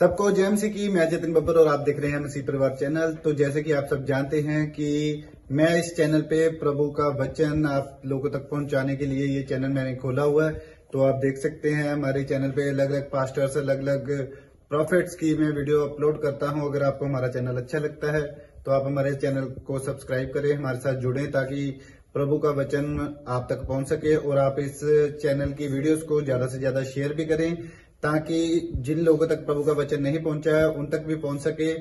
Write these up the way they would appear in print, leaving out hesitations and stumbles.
सबको जेएमसी की मैं जतिन बब्बर और आप देख रहे हैं मसीह परिवार चैनल। तो जैसे कि आप सब जानते हैं कि मैं इस चैनल पे प्रभु का वचन आप लोगों तक पहुंचाने के लिए ये चैनल मैंने खोला हुआ है। तो आप देख सकते हैं हमारे चैनल पे अलग अलग पास्टर्स, अलग अलग प्रॉफिट्स की मैं वीडियो अपलोड करता हूं। अगर आपको हमारा चैनल अच्छा लगता है तो आप हमारे चैनल को सब्सक्राइब करें, हमारे साथ जुड़ें ताकि प्रभु का वचन आप तक पहुंच सके। और आप इस चैनल की वीडियोस को ज्यादा से ज्यादा शेयर भी करें ताकि जिन लोगों तक प्रभु का वचन नहीं पहुंचा है उन तक भी पहुंच सके।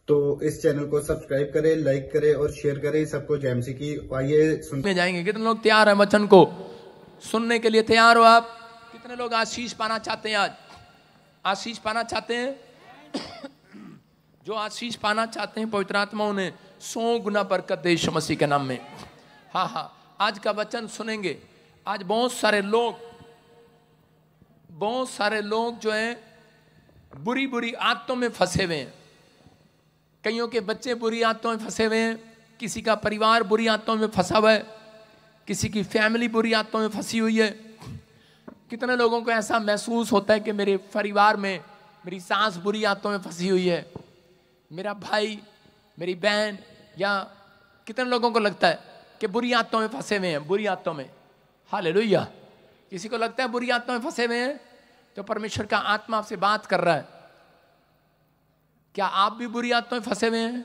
तो इस चैनल को सब्सक्राइब करें, लाइक करें और शेयर करें। सबको जेएमसी की आइए सुनते जाएंगे। कितने लोग तैयार हैं वचन को सुनने के लिए? तैयार हो आप? कितने लोग आशीष पाना चाहते हैं? आज आशीष पाना चाहते हैं? जो आशीष पाना चाहते हैं पवित्र आत्मा उन्हें 100 गुना बरकत दे यीशु मसीह के नाम में। हाँ, आज का वचन सुनेंगे। आज बहुत सारे लोग जो हैं बुरी बुरी आदतों में फंसे हुए हैं। कईयों के बच्चे बुरी आदतों में फंसे हुए हैं, किसी का परिवार बुरी आदतों में फंसा हुआ है, किसी की फैमिली बुरी आदतों में फंसी हुई है। कितने लोगों को ऐसा महसूस होता है कि मेरे परिवार में मेरी सास बुरी आदतों में फंसी हुई है, मेरा भाई, मेरी बहन, या कितने लोगों को लगता है कि बुरी आदतों में फंसे हुए हैं, बुरी आदतों में। हालेलुया। किसी को लगता है बुरी आदतों में फंसे हुए हैं, तो परमेश्वर का आत्मा आपसे बात कर रहा है। क्या आप भी बुरी आदतों में फंसे हुए हैं?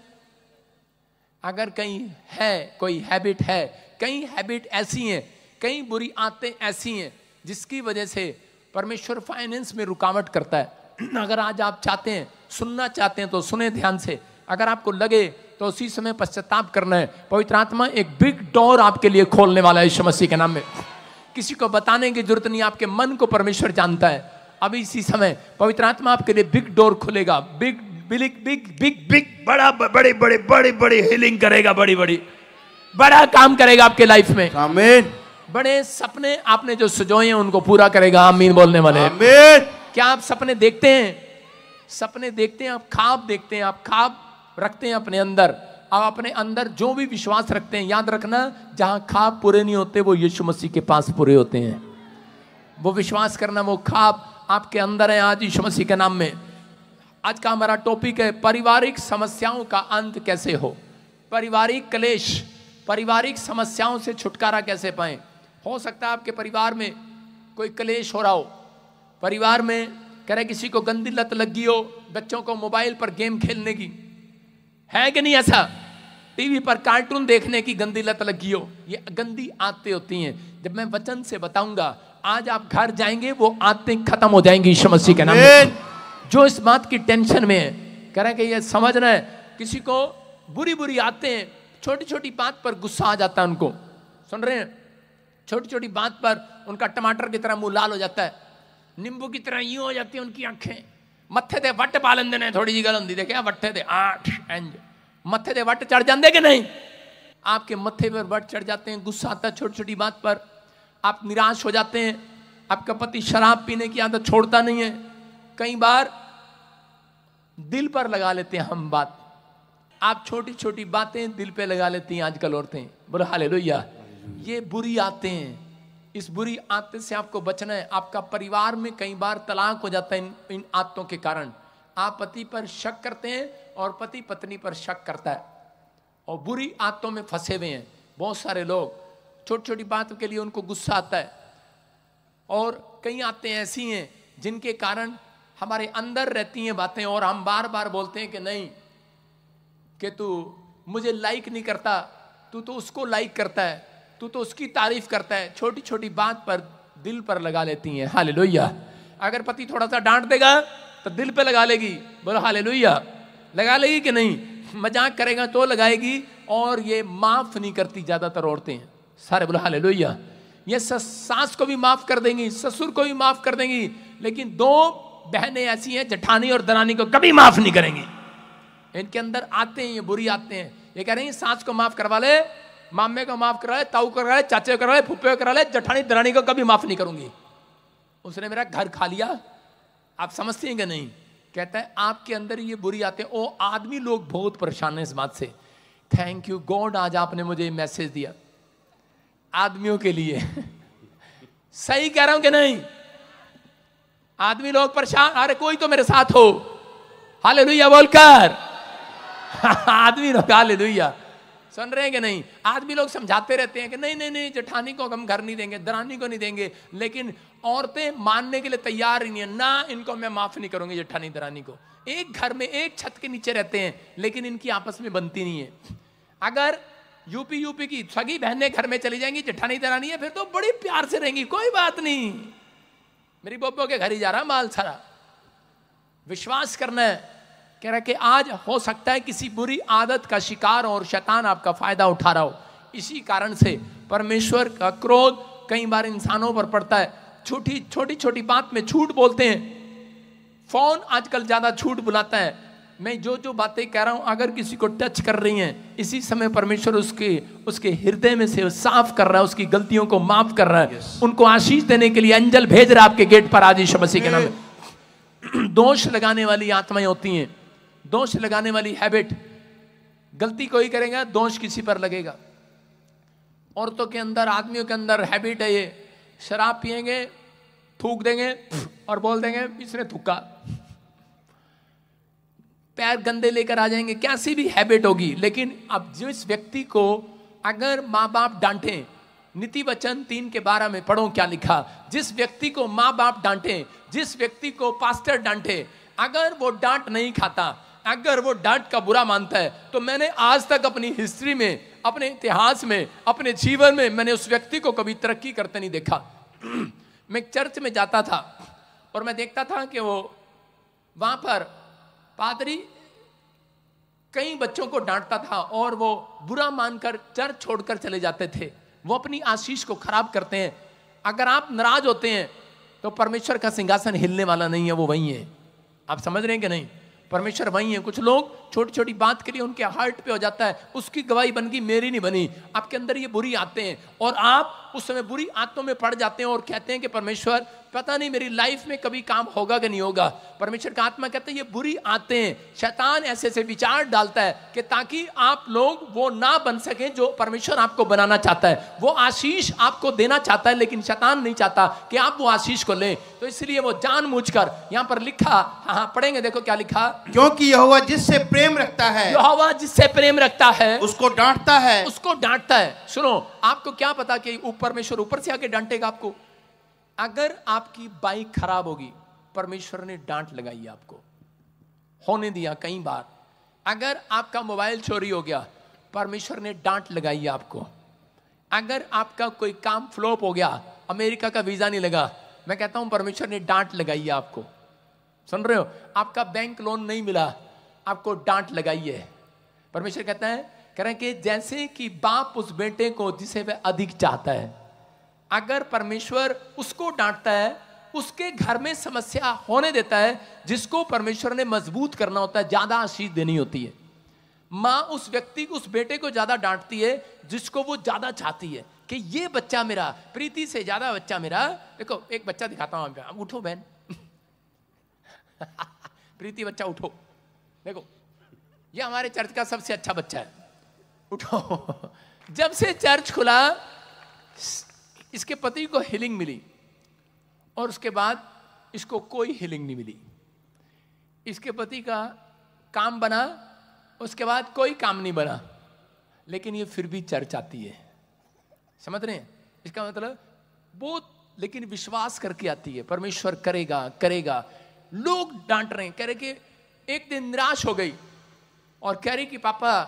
अगर कहीं है, कोई हैबिट है, कई हैबिट ऐसी हैं, कई बुरी आदतें ऐसी हैं जिसकी वजह से परमेश्वर फाइनेंस में रुकावट करता है। अगर आज आप चाहते हैं, सुनना चाहते हैं तो सुने ध्यान से। अगर आपको लगे तो उसी समय पश्चाताप करना है। पवित्र आत्मा एक बिग डोर आपके लिए खोलने वाला है यीशु मसीह के नाम में। किसी को बताने की जरूरत नहीं, आपके मन को परमेश्वर जानता है। अभी इसी समय पवित्र आत्मा आपके लिए बिग डोर खुलेगा, big big big big big बड़ा बड़े बड़े बड़े बड़े हीलिंग करेगा, बड़ी बड़ी बड़ा काम करेगा आपके लाइफ में। आमीन। बड़े सपने आपने जो सजोए हैं उनको पूरा करेगा। आमीन बोलने वाले। आमीन। क्या आप सपने देखते हैं? सपने देखते हैं, आप ख्वाब देखते हैं, आप ख्वाब रखते हैं अपने अंदर। आप अपने अंदर जो भी विश्वास रखते हैं, याद रखना जहां ख्वाब पूरे नहीं होते वो यीशु मसीह के पास पूरे होते हैं। वो विश्वास करना, वो ख्वाब आपके अंदर है आज यीशु मसीह के नाम में। आज का हमारा टॉपिक है पारिवारिक समस्याओं का अंत कैसे हो। पारिवारिक क्लेश, पारिवारिक समस्याओं से छुटकारा कैसे पाएं। हो सकता है आपके परिवार में कोई क्लेश हो रहा हो, परिवार में कह रहे किसी को गंदी लत लगी हो, बच्चों को मोबाइल पर गेम खेलने की, है कि नहीं ऐसा? टीवी पर कार्टून देखने की गंदी लत लगी हो। ये गंदी आदतें होती हैं। जब मैं वचन से बताऊंगा, आज आप घर जाएंगे वो आदतें खत्म हो जाएंगी यीशु मसीह के नाम में। जो इस बात की टेंशन में है, कह रहे कि ये समझना है, किसी को बुरी बुरी आदतें, छोटी छोटी बात पर गुस्सा आ जाता है उनको। सुन रहे हैं? छोटी छोटी बात पर उनका टमाटर की तरह मुंह लाल हो जाता है, नींबू की तरह यूं हो जाती है उनकी आंखें। मत्थे ते वट पा लेंदे ने, थोड़ी जी गल होंदी देखिए वट्ठे ते 8 इंज मत्थे ते वट चढ़ जाते कि नहीं? आपके मत्थे पर वट चढ़ जाते हैं, गुस्सा आता है छोटी छोटी बात पर, आप निराश हो जाते हैं। आपका पति शराब पीने की आदत छोड़ता नहीं है। कई बार दिल पर लगा लेते हैं हम बात। आप छोटी छोटी बातें दिल पे लगा लेती हैं आजकल औरतें। बोलो हालेलुया। ये बुरी आदतें हैं। इस बुरी आदत से आपको बचना है। आपका परिवार में कई बार तलाक हो जाता है इन आदतों के कारण। आप पति पर शक करते हैं और पति पत्नी पर शक करता है, और बुरी आदतों में फंसे हुए हैं बहुत सारे लोग। छोटी छोटी बातों के लिए उनको गुस्सा आता है, और कई आदतें ऐसी हैं जिनके कारण हमारे अंदर रहती हैं बातें, और हम बार बार बोलते हैं कि नहीं, कि तू मुझे लाइक नहीं करता, तू तो उसको लाइक करता है, तू तो उसकी तारीफ करता है। छोटी छोटी बात पर दिल पर लगा लेती हैं। हालेलुया। अगर पति थोड़ा सा डांट देगा तो दिल पे लगा लेगी। बोलो हालेलुया। लगा लेगी कि नहीं? मजाक करेगा तो लगाएगी, और ये माफ नहीं करती ज्यादातर औरतें। सारे बोलो हालेलुया। ये सास को भी माफ कर देंगी, ससुर को भी माफ कर देंगी, लेकिन 2 बहनें ऐसी हैं, जेठानी और दरानी को कभी माफ नहीं करेंगी। इनके अंदर आते हैं ये बुरी आते हैं। ये कह रहे हैं सास को माफ करवा ले, मामे को माफ करवा ले, ताऊ को करवा ले, चाचे को करवा ले, फुप्पे को करवा ले, जेठानी दरानी को कभी माफ नहीं करूंगी। उसने मेरा घर खा लिया। आप समझते हैं कि नहीं? कहता है आपके अंदर ये बुरी आते हैं। ओ आदमी लोग बहुत परेशान हैं इस बात से। थैंक यू गॉड, आज आपने मुझे मैसेज दिया आदमियों के लिए। सही कह रहा हूं कि नहीं? आदमी लोग परेशान, अरे कोई तो मेरे साथ हो, हालेलुया बोलकर। आदमी लोग हालेलुया सुन रहे हैं कि नहीं? आदमी लोग समझाते रहते हैं कि नहीं नहीं नहीं, जेठानी को हम घर नहीं देंगे, दरानी को नहीं देंगे, लेकिन औरतें मानने के लिए तैयार ही नहीं है। ना, इनको मैं माफ नहीं करूंगी, जेठानी दरानी को। एक घर में एक छत के नीचे रहते हैं, लेकिन इनकी आपस में बनती नहीं है। अगर यूपी की सगी बहनें घर में चली जाएंगी, जेठानी दरानी है, फिर तो बड़ी प्यार से रहेंगी, कोई बात नहीं, मेरी बोबो के घर ही जा रहा माल सारा। विश्वास करना है, कह रहा कि आज हो सकता है किसी बुरी आदत का शिकार और शैतान आपका फायदा उठा रहा हो। इसी कारण से परमेश्वर का क्रोध कई बार इंसानों पर पड़ता है। छोटी छोटी बात में झूठ बोलते हैं। फोन आजकल ज्यादा झूठ बुलाता है। मैं जो बातें कह रहा हूं, अगर किसी को टच कर रही हैं, इसी समय परमेश्वर उसके हृदय में से साफ कर रहा है, उसकी गलतियों को माफ कर रहा है। उनको आशीष देने के लिए एंजल भेज रहा है आपके गेट पर आज यीशु मसीह के नाम में। दोष लगाने वाली आत्माएं होती हैं, दोष लगाने वाली हैबिट। गलती कोई करेगा, दोष किसी पर लगेगा। औरतों के अंदर, आदमियों के अंदर हैबिट है ये, शराब पिएंगे, थूक देंगे और बोल देंगे इसने थूका। पैर गंदे लेकर आ जाएंगे, कैसी भी हैबिट होगी। लेकिन अब जिस व्यक्ति को अगर माँ बाप डांटे, नीति वचन 3:12 में पढ़ो क्या लिखा। जिस व्यक्ति को माँ बाप डांटे, जिस व्यक्ति को पास्टर डांटे, अगर वो डांट नहीं खाता, अगर वो डांट का बुरा मानता है, तो मैंने आज तक अपनी हिस्ट्री में, अपने इतिहास में, अपने जीवन में मैंने उस व्यक्ति को कभी तरक्की करते नहीं देखा। मैं चर्च में जाता था और मैं देखता था कि वो वहां पर पादरी कई बच्चों को डांटता था और वो बुरा मानकर चर्च छोड़कर चले जाते थे। वो अपनी आशीष को खराब करते हैं। अगर आप नाराज होते हैं तो परमेश्वर का सिंहासन हिलने वाला नहीं है, वो वही है। आप समझ रहे हैं कि नहीं? परमेश्वर वही है। कुछ लोग छोटी छोटी बात के लिए उनके हार्ट पे हो जाता है, उसकी गवाही बन गई, मेरी नहीं बनी। आपके अंदर ये बुरी आते हैं और आप उस समय बुरी आदतों में पड़ जाते हैं और कहते हैं कि परमेश्वर पता नहीं मेरी लाइफ में कभी काम होगा कि नहीं होगा। परमेश्वर का आत्मा कहता है ये बुरी आदतें, शैतान ऐसे ऐसे विचार डालता है कि ताकि आप लोग वो ना बन सकें जो परमेश्वर आपको बनाना चाहता है। वो आशीष आपको देना चाहता है, लेकिन शैतान नहीं चाहता कि आप वो आशीष को लें। तो इसलिए वो जानबूझकर यहाँ पर लिखा, हाँ पढ़ेंगे, देखो क्या लिखा। क्योंकि यहोवा जिससे प्रेम रखता है, यहोवा जिससे प्रेम रखता है उसको डांटता है, उसको डांटता है। सुनो, आपको क्या पता कि परमेश्वर ऊपर से आके डांटेगा आपको? अगर आपकी बाइक खराब होगी, परमेश्वर ने डांट लगाई आपको, होने दिया कई बार। अगर आपका मोबाइल चोरी हो गया, परमेश्वर ने डांट लगाई आपको। अगर आपका कोई काम फ्लॉप हो गया, अमेरिका का वीजा नहीं लगा, मैं कहता हूं परमेश्वर ने डांट लगाई है आपको। सुन रहे हो? आपका बैंक लोन नहीं मिला, आपको डांट लगाई है। परमेश्वर कहता है, कह रहे हैं कि जैसे कि बाप उस बेटे को जिसे वह अधिक चाहता है, अगर परमेश्वर उसको डांटता है, उसके घर में समस्या होने देता है, जिसको परमेश्वर ने मजबूत करना होता है, ज्यादा आशीष देनी होती है। माँ उस व्यक्ति को, उस बेटे को ज्यादा डांटती है जिसको वो ज्यादा चाहती है कि ये बच्चा मेरा, प्रीति से ज्यादा बच्चा मेरा। देखो एक बच्चा दिखाता हूं, उठो बहन। प्रीति बच्चा उठो, देखो ये हमारे चर्च का सबसे अच्छा बच्चा है, उठो। जब से चर्च खुला, इसके पति को हीलिंग मिली और उसके बाद इसको कोई हीलिंग नहीं मिली। इसके पति का काम बना, उसके बाद कोई काम नहीं बना, लेकिन ये फिर भी चर्च आती है। समझ रहे हैं? इसका मतलब बहुत, लेकिन विश्वास करके आती है, परमेश्वर करेगा करेगा। लोग डांट रहे हैं, कह रहे कि एक दिन निराश हो गई और कह रही कि पापा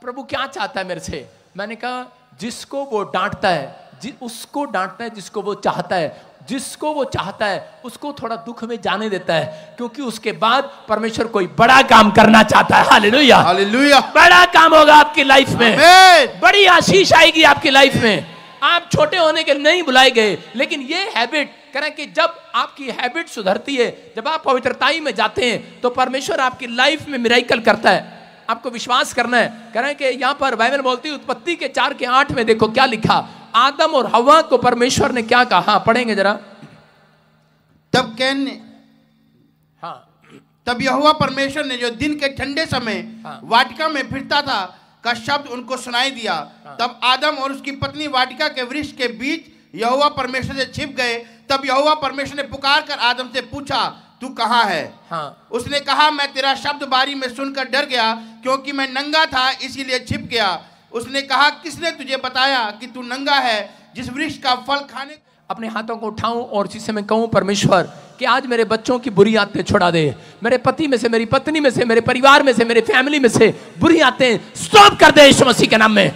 प्रभु क्या चाहता है मेरे से। मैंने कहा जिसको वो डांटता है, उसको डांटता है जिसको वो चाहता है। जिसको वो चाहता है उसको थोड़ा दुख में जाने देता है, क्योंकि उसके बाद परमेश्वर कोई बड़ा काम करना चाहता है। Hallelujah, hallelujah. बड़ा काम होगा आपकी लाइफ में, बड़ी आशीष आएगी आपकी लाइफ में। आप छोटे होने के नहीं बुलाए गए, लेकिन ये हैबिट, कह रहे हैं कि जब आपकी हैबिट सुधरती है, जब आप पवित्रताई में जाते हैं, तो परमेश्वर आपकी लाइफ में मिरेकल करता है। आपको विश्वास करना है। कह रहे हैं कि यहाँ पर बाइबल बोलती है, उत्पत्ति के 4:8 में देखो क्या लिखा। आदम और हवा को परमेश्वर ने क्या कहा, पढ़ेंगे जरा। तब कैन ने, हाँ, तब यहोवा परमेश्वर ने जो दिन के ठंडे समय हाँ, वाटिका में फिरता था का शब्द उनको सुनाई दिया। हाँ, तब आदम और उसकी पत्नी वाटिका के वृक्ष के बीच यहोवा परमेश्वर से छिप गए। तब यहोवा परमेश्वर ने पुकार कर आदम से पूछा, तू कहाँ है? हाँ, उसने कहा, मैं तेरा शब्द बारी में सुनकर डर गया, क्योंकि मैं नंगा था इसीलिए छिप गया। उसने कहा, किसने तुझे बताया कि तू नंगा है? जिस वृक्ष का फल खाने। अपने हाथों को उठाऊं और जिससे मैं कहूं, परमेश्वर कि आज मेरे बच्चों की बुरी आदतें छुड़ा दे, मेरे पति में से, मेरी पत्नी में से, मेरे परिवार में से, मेरे फैमिली में से बुरी आदतें स्टॉप कर दे यीशु मसीह के नाम में।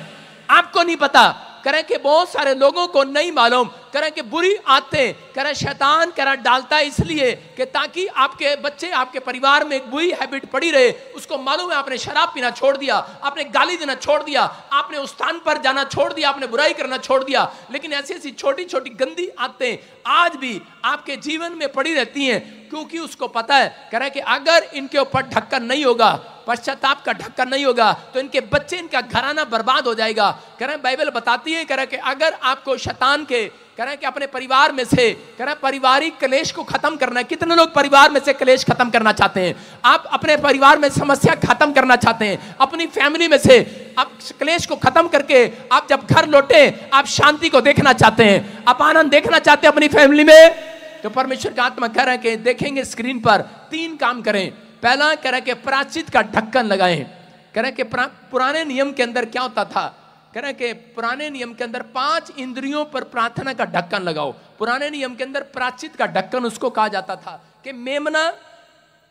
आपको नहीं पता, करें कि बहुत सारे लोगों को नहीं मालूम, करें कि बुरी आदतें करें शैतान करें डालता है इसलिए कि ताकि आपके बच्चे, आपके परिवार में एक बुरी हैबिट पड़ी रहे। उसको मालूम है आपने शराब पीना छोड़ दिया, आपने गाली देना छोड़ दिया, आपने उस स्थान पर जाना छोड़ दिया, आपने बुराई करना छोड़ दिया, लेकिन ऐसी ऐसी छोटी छोटी गंदी आदतें आज भी आपके जीवन में पड़ी रहती हैं, क्योंकि उसको पता है करें कि अगर इनके ऊपर ढक्कन नहीं होगा, पश्चाताप का ढक्कन नहीं होगा, तो इनके बच्चे, इनका घराना बर्बाद हो जाएगा। करें बाइबल बताती है करें कि अगर आपको शैतान के करें कि अपने परिवार में से करें पारिवारिक क्लेश को खत्म करना है। कितने लोग परिवार में से क्लेश खत्म करना चाहते हैं? आप अपने परिवार में समस्या खत्म करना चाहते हैं, अपनी फैमिली में से आप क्लेश को खत्म करके आप जब घर लौटे आप शांति को देखना चाहते हैं, आप आनंद देखना चाहते हैं अपनी फैमिली में, तो परमेश्वर का आत्मा कह रहा है कि देखेंगे स्क्रीन पर 3 काम करें। पहला कह रहा है कि प्रायश्चित का ढक्कन लगाएं। कह रहा है कि पुराने नियम के अंदर क्या होता था? कह रहे हैं कि पुराने नियम के अंदर 5 इंद्रियों पर प्रार्थना का ढक्कन लगाओ। पुराने नियम के अंदर प्रायश्चित का ढक्कन उसको कहा जाता था कि मेमना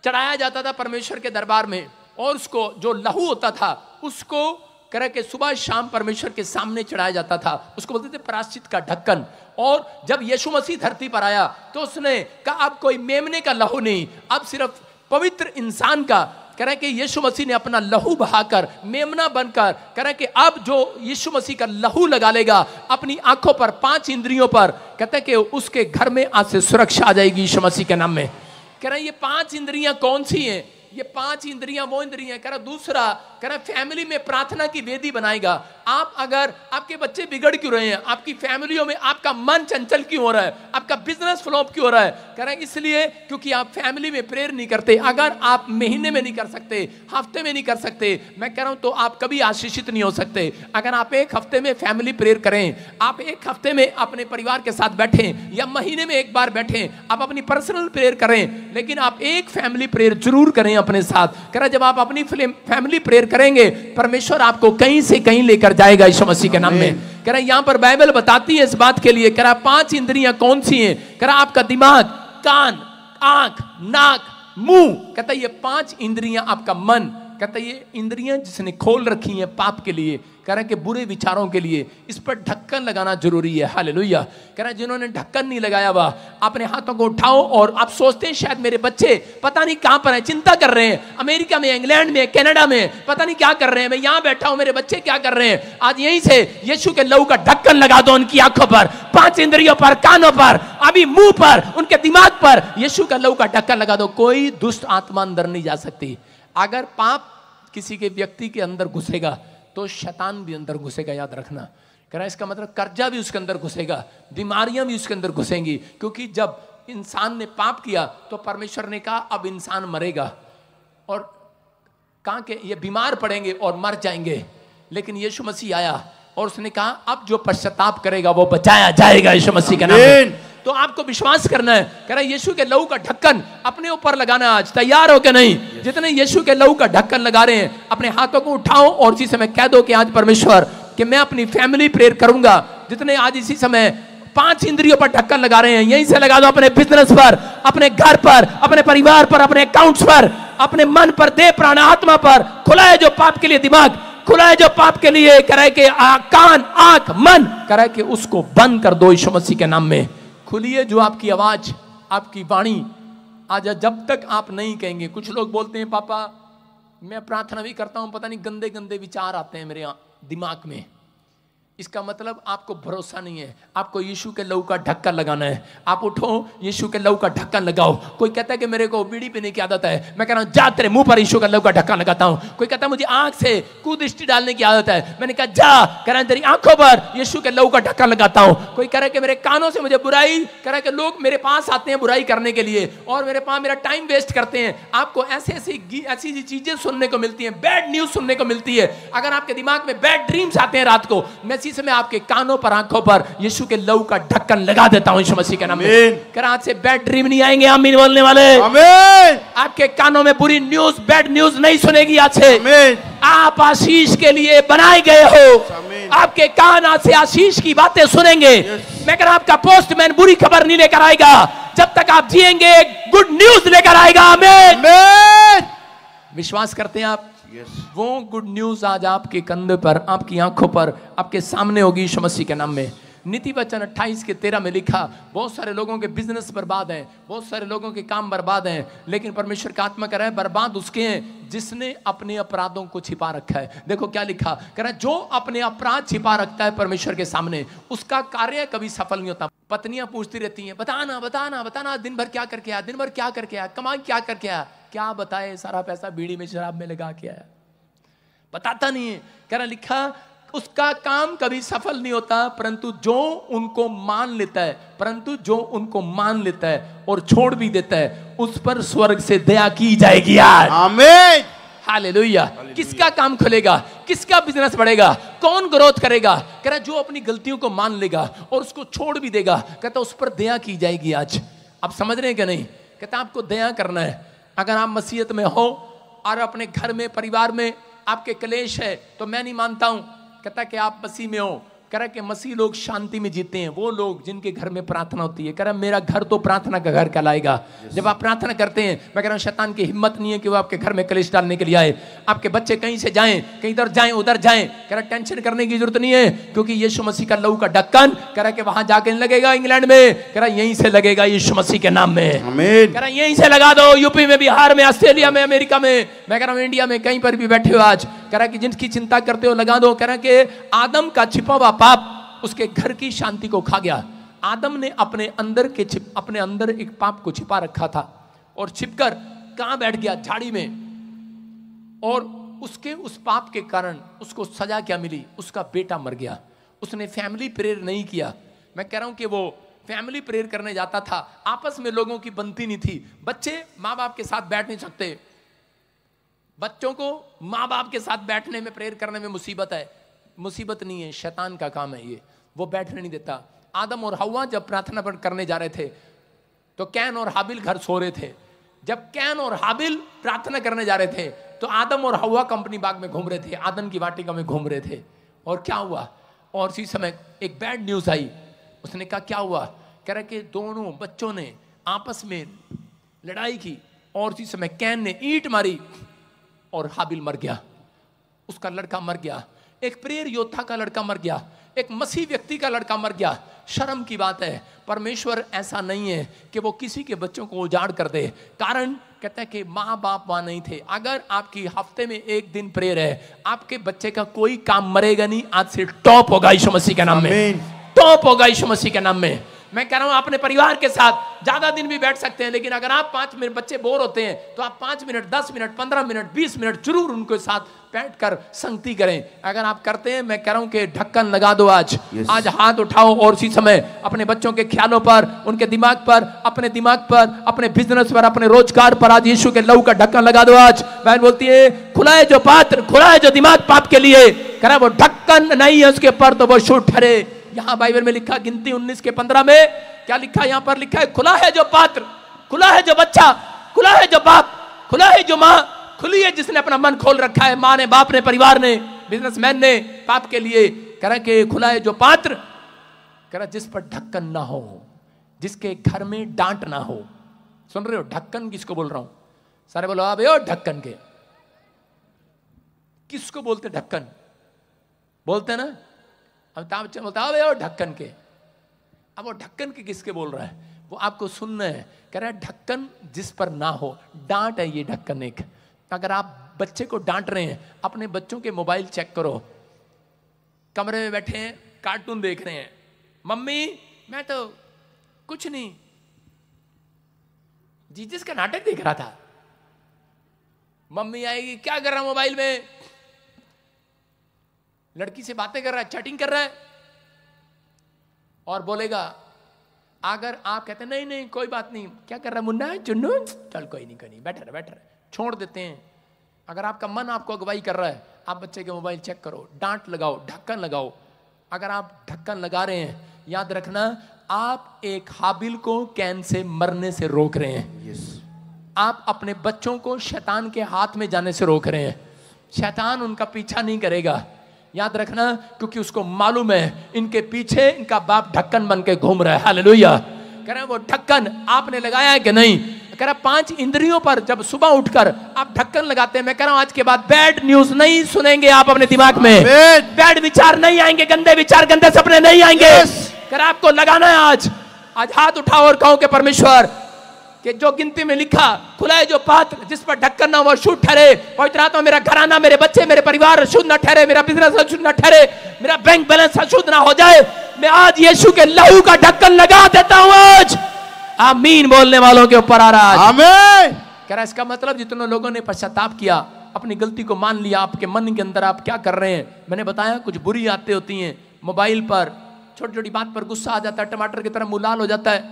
चढ़ाया जाता था परमेश्वर के दरबार में, और उसको जो लहू होता था उसको कह रहे कि सुबह शाम परमेश्वर के सामने चढ़ाया जाता था, उसको बोलते थे प्रायश्चित का ढक्कन। और जब यीशु मसीह धरती पर आया तो उसने कहा अब कोई मेमने का लहू नहीं, अब सिर्फ पवित्र इंसान का कह रहे कि यीशु मसीह ने अपना लहू बहाकर मेमना बनकर कह रहे कि अब जो यीशु मसीह का लहू लगा लेगा अपनी आंखों पर, 5 इंद्रियों पर, कहते हैं कि उसके घर में आज से सुरक्षा आ जाएगी यीशु मसीह के नाम में। कह रहे ये 5 इंद्रियां कौन सी हैं? ये 5 इंद्रियां वो इंद्रियां। कह रहा दूसरा, कह रहा फैमिली में प्रार्थना की वेदी बनाएगा। आप अगर आपके बच्चे बिगड़ क्यों रहे हैं, आपकी फैमिलियों में आपका मन चंचल क्यों हो रहा है, आपका बिजनेस फ्लॉप क्यों हो रहा है, कह रहे इसलिए क्योंकि आप फैमिली में प्रेयर नहीं करते। अगर आप महीने में नहीं कर सकते, हफ्ते में नहीं कर सकते, मैं कह रहा हूं तो आप कभी आशीषित नहीं हो सकते। अगर आप 1 हफ्ते में फैमिली प्रेयर करें, आप 1 हफ्ते में अपने परिवार के साथ बैठें या महीने में 1 बार बैठें, आप अपनी पर्सनल प्रेयर करें, लेकिन आप एक फैमिली प्रेयर जरूर करें अपने साथ। कह रहा जब आप अपनी फैमिली प्रेयर करेंगे परमेश्वर आपको कहीं से कहीं लेकर जाएगा यीशु मसीह के नाम में। कह रहा यहां पर बाइबल बताती है इस बात के लिए, कह रहा 5 इंद्रियां कौन सी हैं? कह रहा आपका दिमाग, कान, आंख, नाक, मुंह, कहता ये 5 इंद्रियां, आपका मन, कहता ये इंद्रियां जिसने खोल रखी हैं पाप के लिए, कह रहे कि बुरे विचारों के लिए, इस पर ढक्कन लगाना जरूरी है। हालेलुया। कह रहे जिन्होंने ढक्कन नहीं लगाया हुआ अपने हाथों को उठाओ। और आप सोचते हैं शायद मेरे बच्चे पता नहीं कहां पर हैं, चिंता कर रहे हैं, अमेरिका में, इंग्लैंड में, कनाडा में, पता नहीं क्या कर रहे हैं, मैं यहां बैठा हूं, मेरे बच्चे क्या कर रहे हैं। आज यहीं से यीशु के लहू का ढक्कन लगा दो उनकी आंखों पर, 5 इंद्रियों पर, कानों पर, अभी मुंह पर, उनके दिमाग पर यीशु का लहू का ढक्कन लगा दो। कोई दुष्ट आत्मा अंदर नहीं जा सकती। अगर पाप किसी के व्यक्ति के अंदर घुसेगा तो शैतान भी अंदर घुसेगा, याद रखना। कह रहा इसका मतलब कर्जा भी उसके अंदर घुसेगा, बीमारियां भी उसके अंदर घुसेंगी, क्योंकि जब इंसान ने पाप किया तो परमेश्वर ने कहा अब इंसान मरेगा, और कहा कि ये बीमार पड़ेंगे और मर जाएंगे। लेकिन यीशु मसीह आया और उसने कहा अब जो पश्चाताप करेगा वो बचाया जाएगा यीशु मसीह के नाम में। तो आपको विश्वास करना है। कह रहा यीशु के लहू का ढक्कन अपने ऊपर लगाना। आज तैयार हो के नहीं? जितने यीशु के लहू का ढक्कन लगा रहे हैं अपने हाथों को उठाओ और इसी समय कह दो कि आज परमेश्वर कि मैं अपनी फैमिली प्रेयर करूंगा। जितने आज इसी समय 5 इंद्रियों पर ढक्कन लगा रहे हैं, यहीं से लगा दो अपने बिजनेस पर, अपने घर पर, अपने परिवार पर, अपने अकाउंट्स पर, अपने मन पर, देह प्राण आत्मा पर। खुला है जो पाप के लिए दिमाग, खुला है जो पाप के लिए, करे कि कान, आंख, मन, करे कि उसको बंद कर दो यीशु मसीह के नाम में। खुलिए जो आपकी आवाज, आपकी वाणी आज जब तक आप नहीं कहेंगे। कुछ लोग बोलते हैं पापा मैं प्रार्थना भी करता हूं, पता नहीं गंदे गंदे विचार आते हैं मेरे दिमाग में। इसका मतलब आपको भरोसा नहीं है। आपको यीशु के लहू का ढक्कन लगाना है। आप उठो, यीशु के लहू का ढक्कन लगाओ। कोई कहता है कि मेरे को बीड़ी पीने की आदत है, मैं कह रहा हूं जा तेरे मुंह पर यीशु का लहू का ढक्कन लगाता हूं। कोई कहता है मुझे आंख से कुदृष्टि डालने की आदत है, मैंने कहा जा, कह रहा है तेरी आंखों पर यीशु के लहू का ढक्कन लगाता हूं। कोई कह रहा है कि मेरे कानों से मुझे बुराई, कह रहा है कि लोग मेरे पास आते हैं बुराई करने के लिए और मेरे पास मेरा टाइम वेस्ट करते हैं। आपको ऐसी चीजें सुनने को मिलती हैं, बैड न्यूज सुनने को मिलती है। अगर आपके दिमाग में बैड ड्रीम्स आते हैं रात को, मैं इसी समय आपके कानों पर, आंखों पर यीशु के लहू का ढक्कन लगा देता हूं यीशु मसीह के नाम में। कर आज से बैड ड्रीम नहीं आएंगे, आमीन बोलने वाले। आमीन। आपके कानों में बुरी न्यूज, बैड न्यूज नहीं सुनेगी आज से। आमीन। आप आशीष के लिए बनाए गए हो। आमीन। आपके कान आज से आशीष की बातें सुनेंगे। मैं कह रहा हूं आपका पोस्टमैन बुरी खबर नहीं लेकर आएगा, जब तक आप जिएंगे गुड न्यूज लेकर आएगा। आमीन। विश्वास करते हैं आप? वो गुड न्यूज आज आपके कंधे पर, आपकी आंखों पर, आपके सामने होगी यीशु मसीह के नाम में। नीति वचन 28:13 में लिखा, बहुत सारे लोगों के बिजनेस बर्बाद हैं, बहुत सारे लोगों के काम बर्बाद हैं, लेकिन परमेश्वर का आत्मा कह रहा है बर्बाद उसके हैं जिसने अपने अपराधों को छिपा रखा है। देखो क्या लिखा, कह रहा है जो अपने अपराध छिपा रखता है परमेश्वर के सामने, उसका कार्य कभी सफल नहीं होता। पत्नियां पूछती रहती हैं, बताना बताना बताना, दिन भर क्या करके आया, दिन भर क्या करके आया, कमाई क्या करके आया। क्या बताए, सारा पैसा बीड़ी में, शराब में लगा के आया, बताता नहीं है। कह रहा लिखा उसका काम कभी सफल नहीं होता, परंतु जो उनको मान लेता है, परंतु जो उनको मान लेता है और छोड़ भी देता है, उस पर स्वर्ग से दया की जाएगी आज। आमीन। हालेलुया। किसका काम खुलेगा, किसका बिजनेस बढ़ेगा, कौन ग्रोथ करेगा? कह रहा जो अपनी गलतियों को मान लेगा और उसको छोड़ भी देगा, कहता उस पर दया की जाएगी आज। आप समझ रहे हैं कि नहीं? कहता आपको दया करना है। अगर आप मसीहत में हो और अपने घर में, परिवार में आपके क्लेश है, तो मैं नहीं मानता हूं कहता कि आप मसीह में हो। कह रहा कि मसीह लोग शांति में जीते हैं, वो लोग जिनके घर में प्रार्थना होती है। कह रहा मेरा घर तो प्रार्थना का घर कहलाएगा। जब आप प्रार्थना करते हैं, मैं कह रहा हूं शैतान की हिम्मत नहीं है कि वो आपके घर में कलेश डालने के लिए आए। आपके बच्चे कहीं से जाएं, कहीं इधर जाएं उधर जाएं, कह रहा टेंशन करने की जरूरत नहीं है, क्योंकि यीशु मसीह का लहू का ढक्कन कह रहा कि वहां जाके नहीं लगेगा इंग्लैंड में, कह रहा यहीं से लगेगा यीशु मसीह के नाम में। कह रहा यहीं से लगा दो, यूपी में, बिहार में, ऑस्ट्रेलिया में, अमेरिका में, मैं कह रहा हूं इंडिया में, कहीं पर भी बैठे हो आज, कह रहा कि जिनकी चिंता करते हो लगा दो। कह रहा कि आदम का छिपा हुआ पाप उसके घर की शांति को खा गया। आदम ने अपने अंदर एक पाप को छिपा रखा था और छिपकर कहां बैठ गया? झाड़ी में। और उसके उस पाप के कारण उसको सजा क्या मिली? उसका बेटा मर गया। उसने फैमिली प्रेयर नहीं किया। मैं कह रहा हूं कि वो फैमिली प्रेयर करने जाता था, आपस में लोगों की बनती नहीं थी। बच्चे माँ बाप के साथ बैठ नहीं सकते, बच्चों को माँ बाप के साथ बैठने में, प्रेयर करने में मुसीबत है। मुसीबत नहीं है, शैतान का काम है ये, वो बैठने नहीं देता। आदम और हव्वा जब प्रार्थना करने जा रहे थे तो कैन और हाबिल घर सो रहे थे। जब कैन और हाबिल प्रार्थना करने जा रहे थे तो आदम और हव्वा कंपनी बाग में घूम रहे थे, आदम की वाटिका में घूम रहे थे। और क्या हुआ? और इसी समय एक बैड न्यूज आई। उसने कहा क्या हुआ? कह रहा कि दोनों बच्चों ने आपस में लड़ाई की और इसी समय कैन ने ईंट मारी और हाबिल मर गया, उसका लड़का मर गया। एक प्रेयर योद्धा का लड़का मर गया, एक मसीह व्यक्ति का लड़का मर गया। शर्म की बात है, परमेश्वर ऐसा नहीं है कि वो किसी के बच्चों को उजाड़ कर दे। कारण कहता है कि माँ बाप वहां नहीं थे। अगर आपकी हफ्ते में एक दिन प्रेयर है, आपके बच्चे का कोई काम मरेगा नहीं। आज से टॉप होगा यीशु मसीह के नाम में, टॉप होगा यीशु मसीह के नाम में। मैं कह रहा हूं अपने परिवार के साथ ज्यादा दिन भी बैठ सकते हैं, लेकिन अगर आप 5 मिनट, बच्चे बोर होते हैं तो आप 5 मिनट, 10 मिनट, 15 मिनट, 20 मिनट जरूर उनके साथ बैठकर संगति करें। अगर आप करते हैं, मैं कह रहा हूं कि ढक्कन लगा दो आज। आज हाथ उठाओ और इसी समय अपने बच्चों के ख्यालों पर, उनके दिमाग पर, अपने दिमाग पर, अपने बिजनेस पर, अपने रोजगार पर आज यीशु के लहू का ढक्कन लगा दो आज। बहन बोलती है खुला है जो पात्र, खुला है जो दिमाग पाप के लिए, कह रहा वो ढक्कन नहीं है उसके पर तो वो छूट ठहरे। यहां बाइबल में लिखा गिनती 19:15 में क्या लिखा? यहां पर लिखा है खुला है जो पात्र, खुला है जो बच्चा, खुला है जो बाप, खुला है जो मां, खुली है जिसने अपना मन खोल रखा है, मां ने, बाप ने, परिवार ने, बिजनेसमैन ने पाप के लिए। कह रहा कि खुला है जो पात्र, कह रहा जिस पर ढक्कन ना हो, जिसके घर में डांट ना हो। सुन रहे हो? ढक्कन किसको बोल रहा हूं? सारे बोलो अब यो ढक्कन के। किसको बोलते ढक्कन? बोलते ना, अमिताभ बच्चन बोलता है ढक्कन के। अब वो ढक्कन के किसके बोल रहा है? वो आपको सुनना है। कह रहा है ढक्कन जिस पर ना हो, डांट है ये ढक्कन एक। अगर आप बच्चे को डांट रहे हैं, अपने बच्चों के मोबाइल चेक करो, कमरे में बैठे हैं, कार्टून देख रहे हैं, मम्मी मैं तो कुछ नहीं, जीसस का नाटक देख रहा था। मम्मी आएगी, क्या कर रहा मोबाइल में? लड़की से बातें कर रहा है, चैटिंग कर रहा है, और बोलेगा। अगर आप कहते नहीं नहीं कोई बात नहीं, क्या कर रहा है मुन्ना, चुन्नू, चल कोई नहीं बेटर है, छोड़ देते हैं। अगर आपका मन आपको अगुवाई कर रहा है, आप बच्चे के मोबाइल चेक करो, डांट लगाओ, ढक्कन लगाओ। अगर आप ढक्कन लगा रहे हैं, याद रखना आप एक हाबिल को कैन से मरने से रोक रहे हैं। आप अपने बच्चों को शैतान के हाथ में जाने से रोक रहे हैं। शैतान उनका पीछा नहीं करेगा, याद रखना, क्योंकि उसको मालूम है इनके पीछे इनका बाप ढक्कन बन के घूम रहा है। हालेलुया। कह रहे वो ढक्कन आपने लगाया है कि नहीं? कह रहा 5 इंद्रियों पर जब सुबह उठकर आप ढक्कन लगाते हैं, मैं कह रहा हूं आज के बाद बैड न्यूज नहीं सुनेंगे आप अपने दिमाग में, बैड विचार नहीं आएंगे, गंदे विचार गंदे सपने नहीं आएंगे। कह रहा आपको लगाना है आज हाथ उठाओ और कहो कि परमेश्वर कि जो गिनती में लिखा खुला है जो पात्र जिस पर ढक्कन ना वो शुद्ध ठहरे। पवित्र आत्मा मेरा घराना, मेरे बच्चे, मेरे परिवार अशुद्ध ना ठहरे, मेरा बिजनेस अशुद्ध ना ठहरे, मेरा बैंक बैलेंस अशुद्ध ना हो जाए। मैं आज यीशु के लहू का ढक्कन लगा देता हूं आज। आमीन बोलने वालों के ऊपर आ रहा है। आमीन। कह रहा इसका मतलब जितने लोगों ने पश्चाताप किया, अपनी गलती को मान लिया, आपके मन के अंदर आप क्या कर रहे हैं? मैंने बताया कुछ बुरी आदतें होती हैं। मोबाइल पर छोटी छोटी बात पर गुस्सा आ जाता है, टमाटर की तरह मुंह लाल हो जाता है,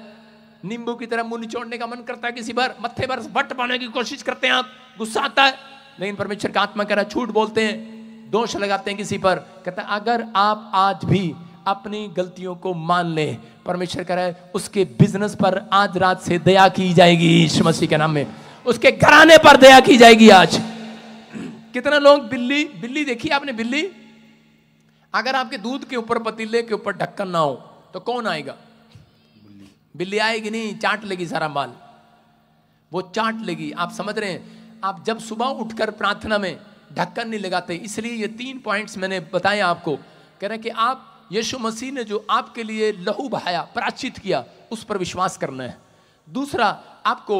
नींबू की तरह मुंह निचोड़ने का मन करता है, किसी पर मत्थे पर वट पाने की कोशिश करते हैं आप, गुस्सा आता है। लेकिन परमेश्वर का आत्मा कह रहा है झूठ बोलते हैं, दोष लगाते हैं किसी पर। कहता है अगर आप आज भी अपनी गलतियों को मान ले, परमेश्वर कह रहा है उसके बिजनेस पर आज रात से दया की जाएगी यीशु मसीह के नाम में, उसके घराने पर दया की जाएगी आज। कितने लोग बिल्ली देखी आपने? बिल्ली अगर आपके दूध के ऊपर पतीले के ऊपर ढक्कन ना हो तो कौन आएगा? बिल्ली आएगी नहीं, चाट लेगी सारा माल, वो चाट लेगी। आप समझ रहे हैं? आप जब सुबह उठकर प्रार्थना में ढक्कन नहीं लगाते, इसलिए ये 3 पॉइंट्स मैंने बताए आपको। कह रहे हैं कि आप यीशु मसीह ने जो आपके लिए लहू बहाया, प्रायश्चित किया, उस पर विश्वास करना है। दूसरा आपको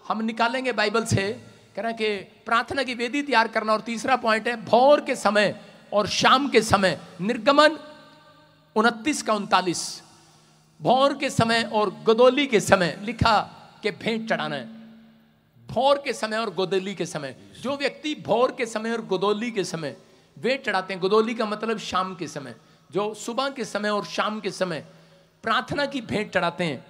हम निकालेंगे बाइबल से, कह रहे हैं कि प्रार्थना की वेदी तैयार करना। और तीसरा पॉइंट है भोर के समय और शाम के समय, निर्गमन 29 का 39, भोर के समय और गोदोली के समय लिखा कि भेंट चढ़ाना है। भोर के समय और गोदोली के समय, जो व्यक्ति भोर के समय और गोदोली के समय भेंट चढ़ाते हैं, गोदोली का मतलब शाम के समय, जो सुबह के समय और शाम के समय प्रार्थना की भेंट चढ़ाते हैं,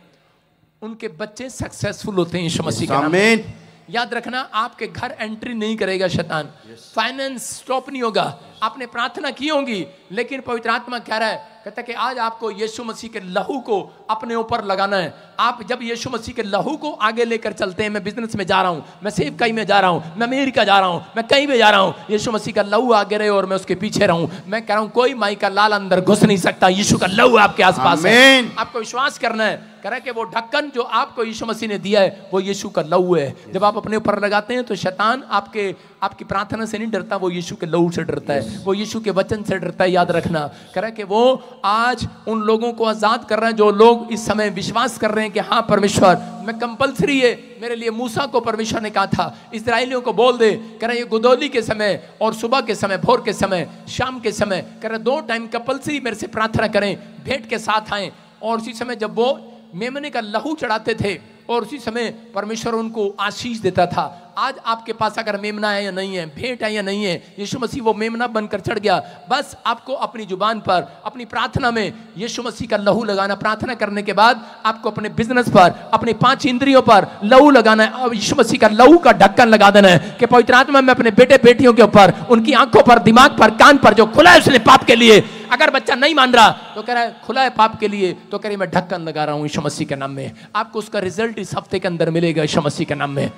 उनके बच्चे सक्सेसफुल होते हैं यीशु मसीह के नाम में। याद रखना आपके घर एंट्री नहीं करेगा शैतान, फाइनेंस स्टॉप नहीं होगा। आपने प्रार्थना की होगी, लेकिन पवित्र आत्मा कह रहा है, कहता है कि आज आपको यीशु मसीह के लहू को अपने ऊपर लगाना है। आप जब यीशु मसीह के लहू को आगे लेकर चलते हैं, मैं बिजनेस में जा रहा हूं, मैं सेवकाई में जा रहा हूं, मैं अमेरिका जा रहा हूं, मैं कहीं भी जा रहा हूं, यीशु मसीह का लहू आगे रहे और मैं उसके पीछे रहूं। मैं कह रहा हूं कोई माई का लाल अंदर घुस नहीं सकता, यीशु का लहू आपके आसपास है। आपको विश्वास करना है, कह रहा है कि वो ढक्कन जो आपको यीशु मसीह ने दिया है वो यीशु का लहू है। जब आप अपने ऊपर लगाते हैं तो शैतान आपकी प्रार्थना से नहीं डरता, वो यीशु के लहू से डरता है, वो यीशु के वचन से डरता है। याद रखना, कह रहा है कि वो आज उन लोगों को आजाद कर रहा है जो लोग इस समय विश्वास कर रहे हैं कि हाँ परमेश्वर, मैं कंपलसरी है मेरे लिए। मूसा को परमेश्वर ने कहा था इस्राएलियों को बोल दे, कह रहा है ये गोदोली के समय और सुबह के समय, भोर के समय, शाम के समय, कह रहा है 2 टाइम कंपलसरी मेरे से प्रार्थना करें, भेंट के साथ आए। और उसी समय जब वो मेमने का लहू चढ़ाते थे और उसी समय परमेश्वर उनको आशीष देता था। आज आपके पास अगर मेमना है या नहीं है, भेंट है या नहीं है, यीशु मसीह वो मेमना बनकर चढ़ गया। बस आपको अपनी जुबान पर, अपनी प्रार्थना में यीशु मसीह का लहू लगाना। प्रार्थना करने के बाद आपको अपने बिजनेस पर, अपने 5 इंद्रियों पर लहू लगाना है और यीशु मसीह का लहू का ढक्कन लगा देना है कि पवित्र आत्मा में अपने बेटे बेटियों के ऊपर, उनकी आंखों पर, दिमाग पर, कान पर जो खुला है उसने पाप के लिए। अगर बच्चा नहीं मान रहा तो कह रहा है खुला है पाप के लिए, तो कह रही मैं ढक्कन लगा रहा हूं यीशु मसीह के नाम में। आपको उसका रिजल्ट इस हफ्ते के अंदर मिलेगा यीशु मसीह के नाम में।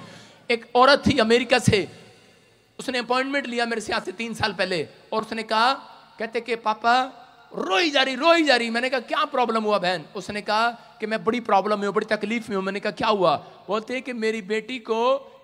एक औरत थी अमेरिका से, उसने अपॉइंटमेंट लिया मेरे से आज से 3 साल पहले, और उसने कहा, कहते कि पापा रोई जा रही। मैंने कहा क्या प्रॉब्लम हुआ बहन? उसने कहा कि मैं बड़ी प्रॉब्लम में हूँ, बड़ी तकलीफ में हूँ। मैंने कहा क्या हुआ? बोलते कि मेरी बेटी को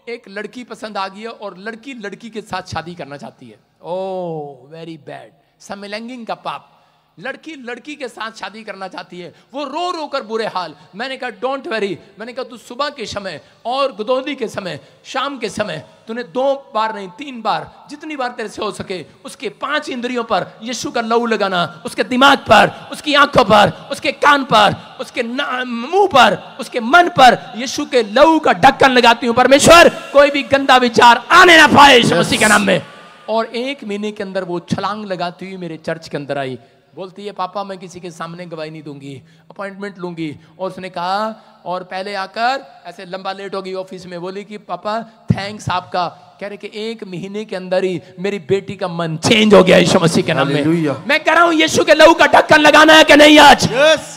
एक लड़की पसंद आ गई है और लड़की के साथ शादी करना चाहती है। ओह वेरी बैड, समलैंगिक का पाप। लड़की के साथ शादी करना चाहती है, वो रो रो कर बुरे हाल। मैंने कहा डोंट वरी, मैंने कहा तू सुबह के समय और गोदोली के समय, शाम के समय, तूने 2 बार नहीं 3 बार, जितनी बार तेरे से हो सके उसके 5 इंद्रियों पर यीशु का लहू लगाना, उसके दिमाग पर, उसकी आंखों पर, उसके कान पर, उसके मुंह पर, उसके मन पर यीशु के लहू का ढक्कन लगाती हूँ। परमेश्वर कोई भी गंदा विचार आने ना पाए यीशु मसीह के नाम में। और 1 महीने के अंदर वो छलांग लगाती हुई मेरे चर्च के अंदर आई। बोलती है पापा मैं किसी के सामने गवाही नहीं दूंगी, अपॉइंटमेंट लूंगी। और उसने कहा और पहले आकर ऐसे लंबा लेट हो गई ऑफिस में, बोली कि पापा थैंक्स आपका। कह रहे कि 1 महीने के अंदर ही मेरी बेटी का मन चेंज हो गया यीशु मसीह के नाम में। मैं कह रहा हूं यीशु के लहू का ढक्कन लगाना है कि नहीं आज?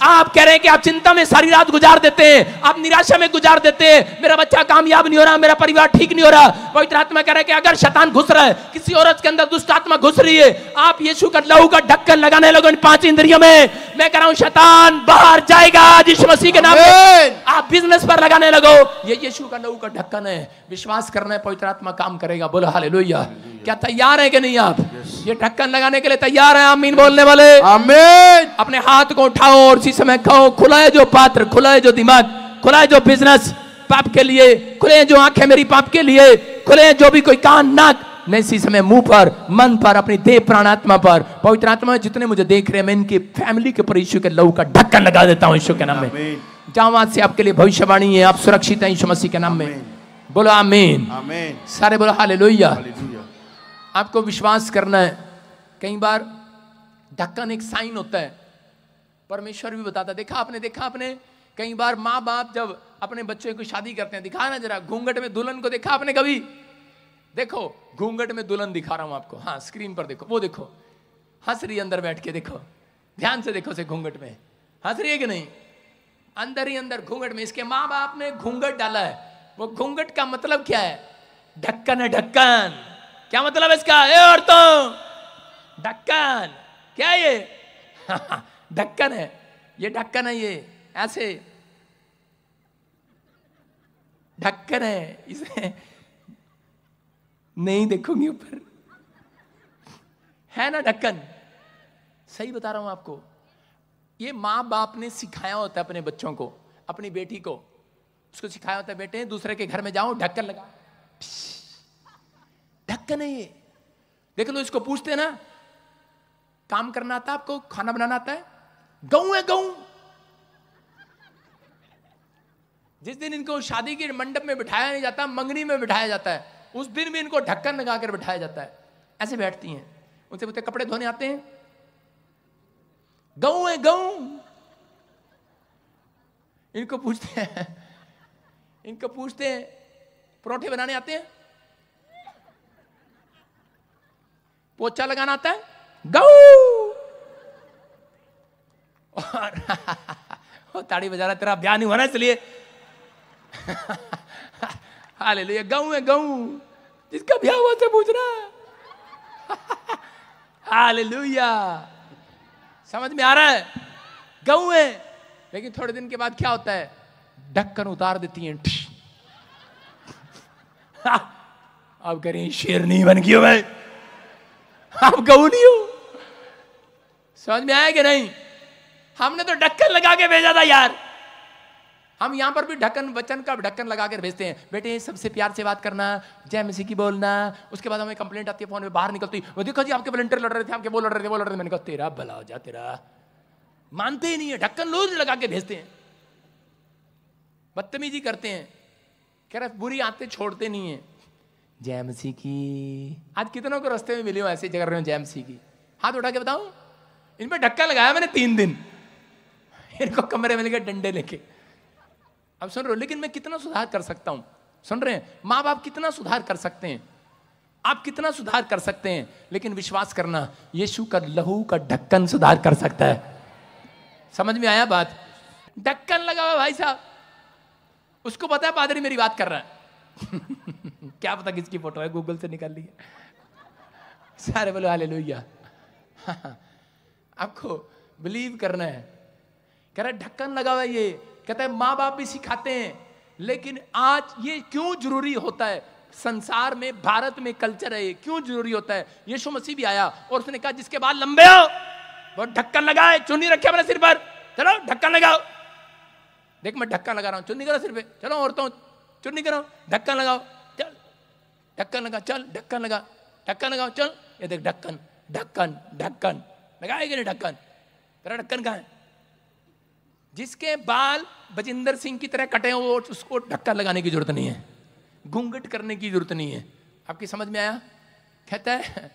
आप कह रहे हैं कि आप चिंता में सारी रात गुजार देते हैं, आप निराशा में गुजार देते हैं, मेरा बच्चा कामयाब नहीं हो रहा, मेरा परिवार ठीक नहीं हो रहा। पवित्र आत्मा कह रहा है कि अगर शैतान घुस रहा है, किसी औरत के अंदर दुष्ट आत्मा घुस रही है, आप यीशु का लहू का ढक्कन लगाने लगो इन 5 इंद्रियों में। मैं कह रहा हूं शैतान बाहर जाएगा यीशु मसीह के नाम में। आप बिजनेस पर लगाने लगो, ये यीशु का लहू का ढक्कन है। विश्वास करना है, पवित्र आत्मा काम करेगा। बोलो हालेलुया। क्या तैयार है कि नहीं आप ये ढक्कन लगाने के लिए तैयार है? आमीन बोलने वाले आमीन। अपने हाथ को उठाओ और इसी समय कहो, खुला है जो पात्र, खुला है जो दिमाग, खुला है जो बिजनेस पाप के लिए, खुले हैं जो आंखें मेरी पाप के लिए, खुले हैं जो भी कोई कान नाक। मैं इसी समय मुंह पर, मन पर, अपनी देह प्राणात्मा पर, पवित्र आत्मा में जितने मुझे देख रहे हैं, मैं इनकी फैमिली के ऊपर यीशु के लहू का ढक्कन लगा देता हूं यीशु के नाम में। जहां वहां से आपके लिए भविष्यवाणी है, आप सुरक्षित हैं यीशु मसीह के नाम में। बोलो आमीन आमीन। सारे बोलो हालेलुया। आपको विश्वास करना है। कई बार ढक्कन एक साइन होता है, परमेश्वर भी बताता। देखा आपने कई बार माँ बाप जब अपने बच्चे को शादी करते हैं, दिखा ना जरा घूंघट में दुल्हन को, देखा आपने कभी? देखो घूंघट में दुल्हन दिखा रहा हूं आपको, हाँ स्क्रीन पर देखो, वो देखो हंस रही अंदर बैठ के, देखो ध्यान से देखो, से घूंघट में हंस रही है कि नहीं? अंदर ही अंदर घूंघट में इसके माँ बाप ने घूंघट डाला है। वो घूंघट का मतलब क्या है? ढक्कन है, ढक्कन। क्या मतलब है इसका? औरतों ढक्कन क्या है ये? ढक्कन है, ये ढक्कन है, ये ऐसे ढक्कन है, इसे नहीं देखूंगी ऊपर, है ना ढक्कन। सही बता रहा हूं आपको। ये माँ बाप ने सिखाया होता है अपने बच्चों को, अपनी बेटी को, उसको सिखाया होता है, बेटे दूसरे के घर में जाओ ढक्कन लगा, ढक्कन है ये। देख लो, इसको पूछते हैं ना, काम करना आता है आपको, खाना बनाना आता है? गऊ है गऊ। जिस दिन इनको शादी के मंडप में बिठाया नहीं जाता, मंगनी में बिठाया जाता है, उस दिन भी इनको ढक्कन लगाकर बिठाया जाता है। ऐसे बैठती हैं, उनसे पूछते कपड़े धोने आते हैं? गऊ है गऊ। इनको पूछते हैं परोठे बनाने आते हैं? पोछा लगाना आता है? गऊ। और ताड़ी बजा रहा, तेरा ब्याह नहीं होना इसलिए। हालेलुया। गऊ है गऊ, जिसका ब्याह हुआ से पूछ रहा। हालेलुया। समझ में आ रहा है? गऊ है। लेकिन थोड़े दिन के बाद क्या होता है? ढक्कन उतार देती हैं। अब करें शेरनी बन गई हो मैं, आप गऊ नहीं हो। समझ में आया कि नहीं? हमने तो ढक्कन लगा के भेजा था यार। हम यहां पर भी ढक्कन, वचन का ढक्कन लगा कर भेजते हैं। बेटे सबसे प्यार से बात करना, जय मसीह की बोलना। उसके बाद हमें कंप्लेंट आती है फोन में, बाहर निकलती, वो देखो जी आपके वॉलंटियर लड़ रहे थे, आपके वो लड़ रहे थे। मैंने कहा तेरा भला हो जा, तेरा मानते ही नहीं है। ढक्कन रोज लगा के भेजते हैं, बदतमीजी करते हैं। कह रहे बुरी आदतें छोड़ते नहीं है। जय मसीह की। आज कितनों को रास्ते में मिले हो ऐसे कर रहे हो जय मसीह की? हाथ उठा के बताओ। इन पे ढक्कन लगाया मैंने 3 दिन, इनको कमरे में लेके डंडे लेके। अब सुन रहे हो, लेकिन मैं कितना सुधार कर सकता हूं? सुन रहे हैं? माँ बाप कितना सुधार कर सकते हैं, आप कितना सुधार कर सकते हैं। लेकिन विश्वास करना, यीशु का लहू का ढक्कन सुधार कर सकता है। समझ में आया बात? ढक्कन लगा हुआ भाई साहब, उसको पता है पादरी मेरी बात कर रहा है। क्या पता किसकी फोटो है, गूगल से निकाल ली है। सारे बोलो हालेलुया। आपको बिलीव करना है। कह रहा है ढक्कन लगा हुआ है ये। कहता है माँ बाप भी सिखाते हैं, लेकिन आज ये क्यों जरूरी होता है? संसार में, भारत में कल्चर है ये, क्यों जरूरी होता है? यीशु मसीह भी आया और उसने कहा जिसके बाल लंबे हो वो ढक्कन लगाए। चुन्नी रखे अपने सिर पर, चलो ढक्कन लगाओ। देख मैं ढक्कन लगा रहा हूं, चुन्नी करो सिर पे। चलो औरतों चुन्नी करो, ढक्कन लगाओ, चल ढक्कन लगा, चल ढक्कन लगा, ढक्कन लगाओ, चल। ये देख ढक्कन ढक्कन ढक्कन लगाएगा नहीं ढक्कन? तेरा ढक्कन कहाँ है? जिसके बाल बजिंदर सिंह की तरह कटे हो उसको ढक्कन लगाने की जरूरत नहीं है, घूंघट करने की जरूरत नहीं है। आपकी समझ में आया? कहता है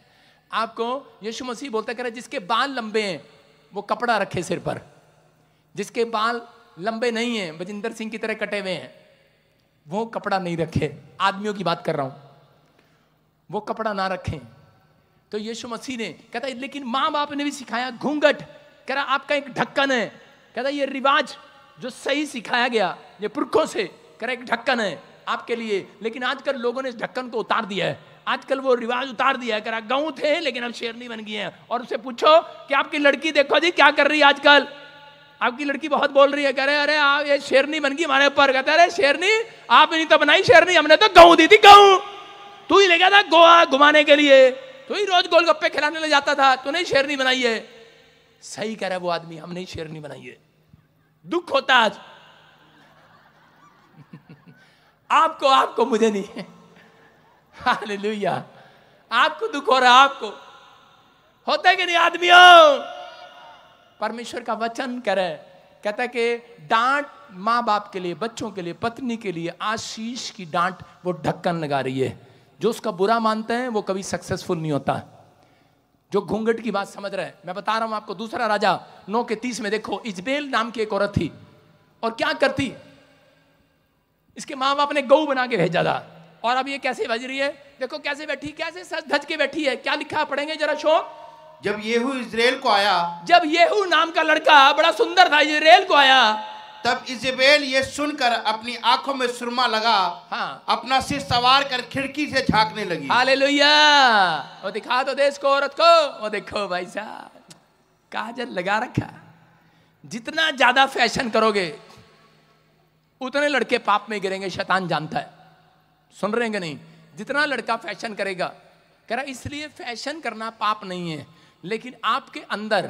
आपको यीशु मसीह बोलता, कह रहा है जिसके बाल लंबे हैं वो कपड़ा रखे सिर पर, जिसके बाल लंबे नहीं हैं, बजिंदर सिंह की तरह कटे हुए हैं, वो कपड़ा नहीं रखे, आदमियों की बात कर रहा हूं, वो कपड़ा ना रखें। तो यीशु मसीह ने कहता है लेकिन माँ बाप ने भी सिखाया घूंघट, कह रहा आपका एक ढक्कन है, कहता ये रिवाज जो सही सिखाया गया ये पुरखों से, कह रहा एक ढक्कन है आपके लिए, लेकिन आजकल लोगों ने इस ढक्कन को उतार दिया है, आजकल वो रिवाज उतार दिया है, कह रहा गऊ थे लेकिन अब शेरनी बन गई है। और उससे पूछो कि आपकी लड़की देखो जी क्या कर रही है आजकल, आपकी लड़की बहुत बोल रही है, कह रहे अरे आप ये शेरनी बन गई हमारे ऊपर, कहते अरे शेरनी आपने नहीं तो बनाई शेरनी, हमने तो गऊ दी थी, गऊ तू ही ले गया था गोवा घुमाने के लिए, तू ही रोज गोलगप्पे खिलाने ले जाता था, तूने शेरनी बनाई है। सही कह रहा है वो आदमी, हमने ही शेरनी बनाई है। दुख होता आज आपको मुझे नहीं है। हालेलुया, आपको दुख हो रहा है, आपको होता है कि नहीं आदमियों। परमेश्वर का वचन कह रहा है, कहता है कि डांट माँ बाप के लिए, बच्चों के लिए, पत्नी के लिए आशीष की डांट वो ढक्कन लगा रही है। जो उसका बुरा मानते हैं वो कभी सक्सेसफुल नहीं होता। जो घूंघट की बात समझ रहे हैं, मैं बता रहा हूं आपको, दूसरा राजा 9:30 में देखो, इजबेल नाम की एक औरत थी और क्या करती, इसके माँ बाप ने गऊ बना के भेजा था, और अब ये कैसे बज रही है, देखो कैसे बैठी, कैसे सज धज के बैठी है। क्या लिखा पढ़ेंगे जरा शोक। जब येहू इज़राइल को आया, जब येहू नाम का लड़का बड़ा सुंदर था इज़राइल को आया, तब इजेबेल ये सुनकर अपनी आंखों में सुरमा लगा, हाँ, अपना सिर सवार कर खिड़की से झांकने लगी। हालेलुया, वो दिखा दो देश को, औरत को, वो देखो भाई साहब काजल लगा रखा। जितना ज्यादा फैशन करोगे उतने लड़के पाप में गिरेंगे, शैतान जानता है। सुन रहे हैं कि नहीं, जितना लड़का फैशन करेगा, कह रहा इसलिए फैशन करना पाप नहीं है, लेकिन आपके अंदर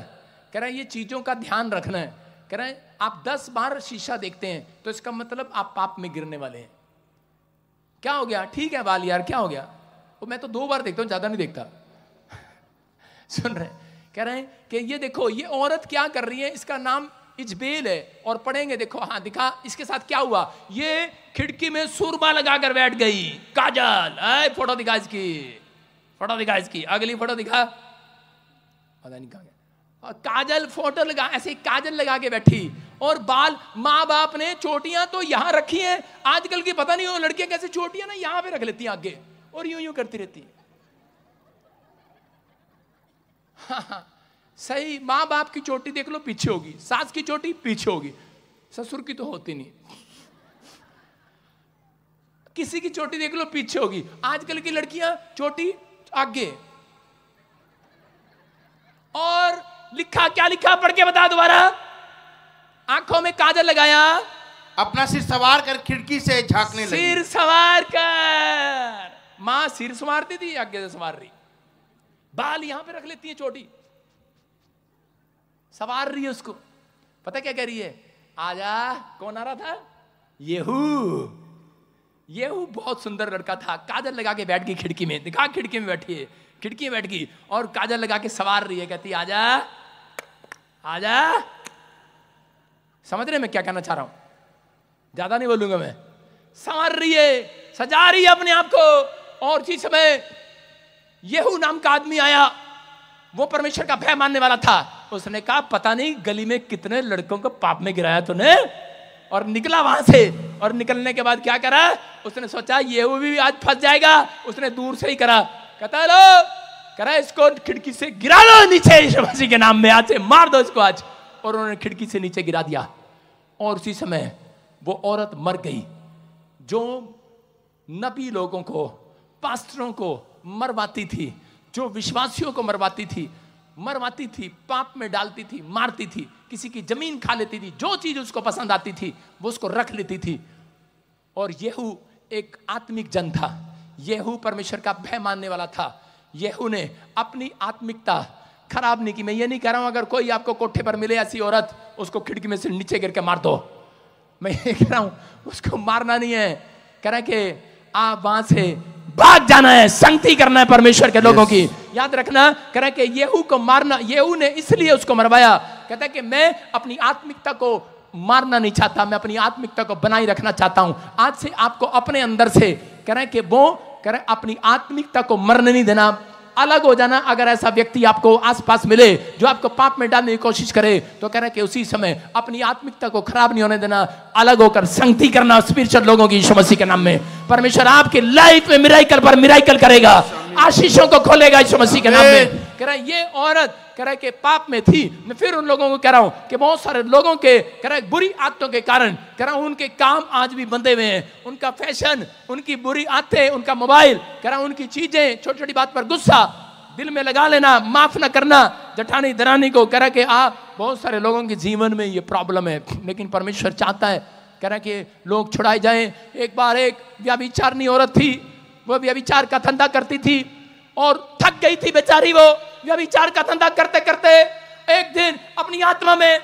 कह रहा ये चीजों का ध्यान रखना है। कह रहे आप 10 बार शीशा देखते हैं तो इसका मतलब आप पाप में गिरने वाले हैं। क्या हो गया, ठीक है बाल यार, क्या हो गया, वो मैं तो 2 बार देखता हूं, ज्यादा नहीं देखता। सुन रहे, कह रहे हैं कि ये देखो ये औरत क्या कर रही है, इसका नाम इजबेल है, और पढ़ेंगे देखो, हाँ दिखा इसके साथ क्या हुआ, ये खिड़की में सुरमा लगाकर बैठ गई, काजल, फोटो दिखा इसकी, फोटो दिखा इसकी, अगली फोटो दिखा, पता नहीं कहां गया, और काजल फोटो लगा, ऐसे काजल लगा के बैठी, और बाल, माँ बाप ने चोटियां तो यहां रखी हैं, आजकल की पता नहीं हो लड़कियां कैसे चोटियां ना यहां पे रख लेती हैं आगे, और यूं यूं करती रहती है। हाँ, सही, माँ बाप की चोटी देख लो पीछे होगी, सास की चोटी पीछे होगी, ससुर की तो होती नहीं, किसी की चोटी देख लो पीछे होगी। आजकल की लड़कियां चोटी आगे, और लिखा क्या लिखा, पढ़ के बता दोबारा। आंखों में काजल लगाया, अपना सिर सवार कर खिड़की से झांकने लगी। सिर सवार कर, मां सिर संवारती थी, आगे से संवार रही, बाल यहां पे रख लेती है, चोटी सवार रही है उसको। पता क्या कह रही है, आजा, कौन आ रहा था, येहू। येहू बहुत सुंदर लड़का था, काजल लगा के बैठ गई खिड़की में, दिखा खिड़की में बैठी है, खिड़की में बैठ गई और काजल लगा के सवार रही है, कहती आजा आजा। समझ रहे मैं क्या कहना चाह रहा हूं, ज्यादा नहीं बोलूंगा मैं। संवार रही है, सजा रही है अपने आप को। और उसी समय येहू नाम का आदमी आया, वो परमेश्वर का भय मानने वाला था। उसने कहा पता नहीं गली में कितने लड़कों को पाप में गिराया तूने, और निकला वहां से। और निकलने के बाद क्या करा, उसने सोचा येहू भी आज फंस जाएगा, उसने दूर से ही करा, कहता लो करा इसको खिड़की से गिरा लो नीचे, यीशु मसीह के नाम में, आज से मार दो इसको आज। और उन्होंने खिड़की से नीचे गिरा दिया, और उसी समय वो औरत मर गई, जो नबी लोगों को, पास्टरों को मरवाती थी, जो विश्वासियों को मरवाती थी, पाप में डालती थी, मारती थी, किसी की जमीन खा लेती थी, जो चीज उसको पसंद आती थी वो उसको रख लेती थी। और येहू एक आत्मिक जन था, येहू परमेश्वर का भय मानने वाला था। येहू ने अपनी आत्मिकता खराब नहीं की। मैं ये नहीं कह रहा हूं अगर कोई आपको कोठे पर मिले ऐसी औरत, उसको खिड़की में से नीचे गिर के मार दो, मैं ये कह रहा हूं उसको मारना नहीं है, कह रहा है कि आप वहां से भाग जाना है, संगति करना है परमेश्वर के लोगों की। याद रखना, कह रहा है कि येहू को मारना, येहू ने इसलिए उसको मरवाया, कहता है कि मैं अपनी आत्मिकता को मारना नहीं चाहता, मैं अपनी आत्मिकता को बनाए रखना चाहता हूं। आज से आपको अपने अंदर से कह रहे हैं कि वो कह रहे अपनी आत्मिकता को मरने नहीं देना, अलग हो जाना। अगर ऐसा व्यक्ति आपको आसपास मिले जो आपको पाप में डालने की कोशिश करे, तो कह रहे हैं कि उसी समय अपनी आत्मिकता को खराब नहीं होने देना, अलग होकर संगति करना स्पिरिचुअल लोगों की यीशु मसीह के नाम में। परमेश्वर आपकी लाइफ में मिराइकल पर मिराइकल करेगा, आशीषों को खोलेगा यीशु मसीह के नाम में। कह रहा है ये औरत कह रहा है कि पाप में थी। मैं फिर उन लोगों को कह रहा हूं कि बहुत सारे लोगों के कह रहा है बुरी आदतों के कारण कह रहा हूं उनके काम आज भी बंधे हुए हैं, उनका फैशन, उनकी बुरी आदतें, उनका मोबाइल, कह रहा हूं उनकी चीजें, छोटी छोटी बात पर गुस्सा दिल में लगा लेना, माफ ना करना, जठानी दरानी को, कह रहा कि बहुत सारे लोगों के जीवन में ये प्रॉब्लम है। लेकिन परमेश्वर चाहता है कह रहा कि लोग छुड़ाए जाएं। एक बार एक व्यभिचारिणी औरत थी, वो व्यभिचार का धंधा करती थी और थक गई थी बेचारी। वो व्यभिचार का धंधा करते करते एक दिन अपनी आत्मा में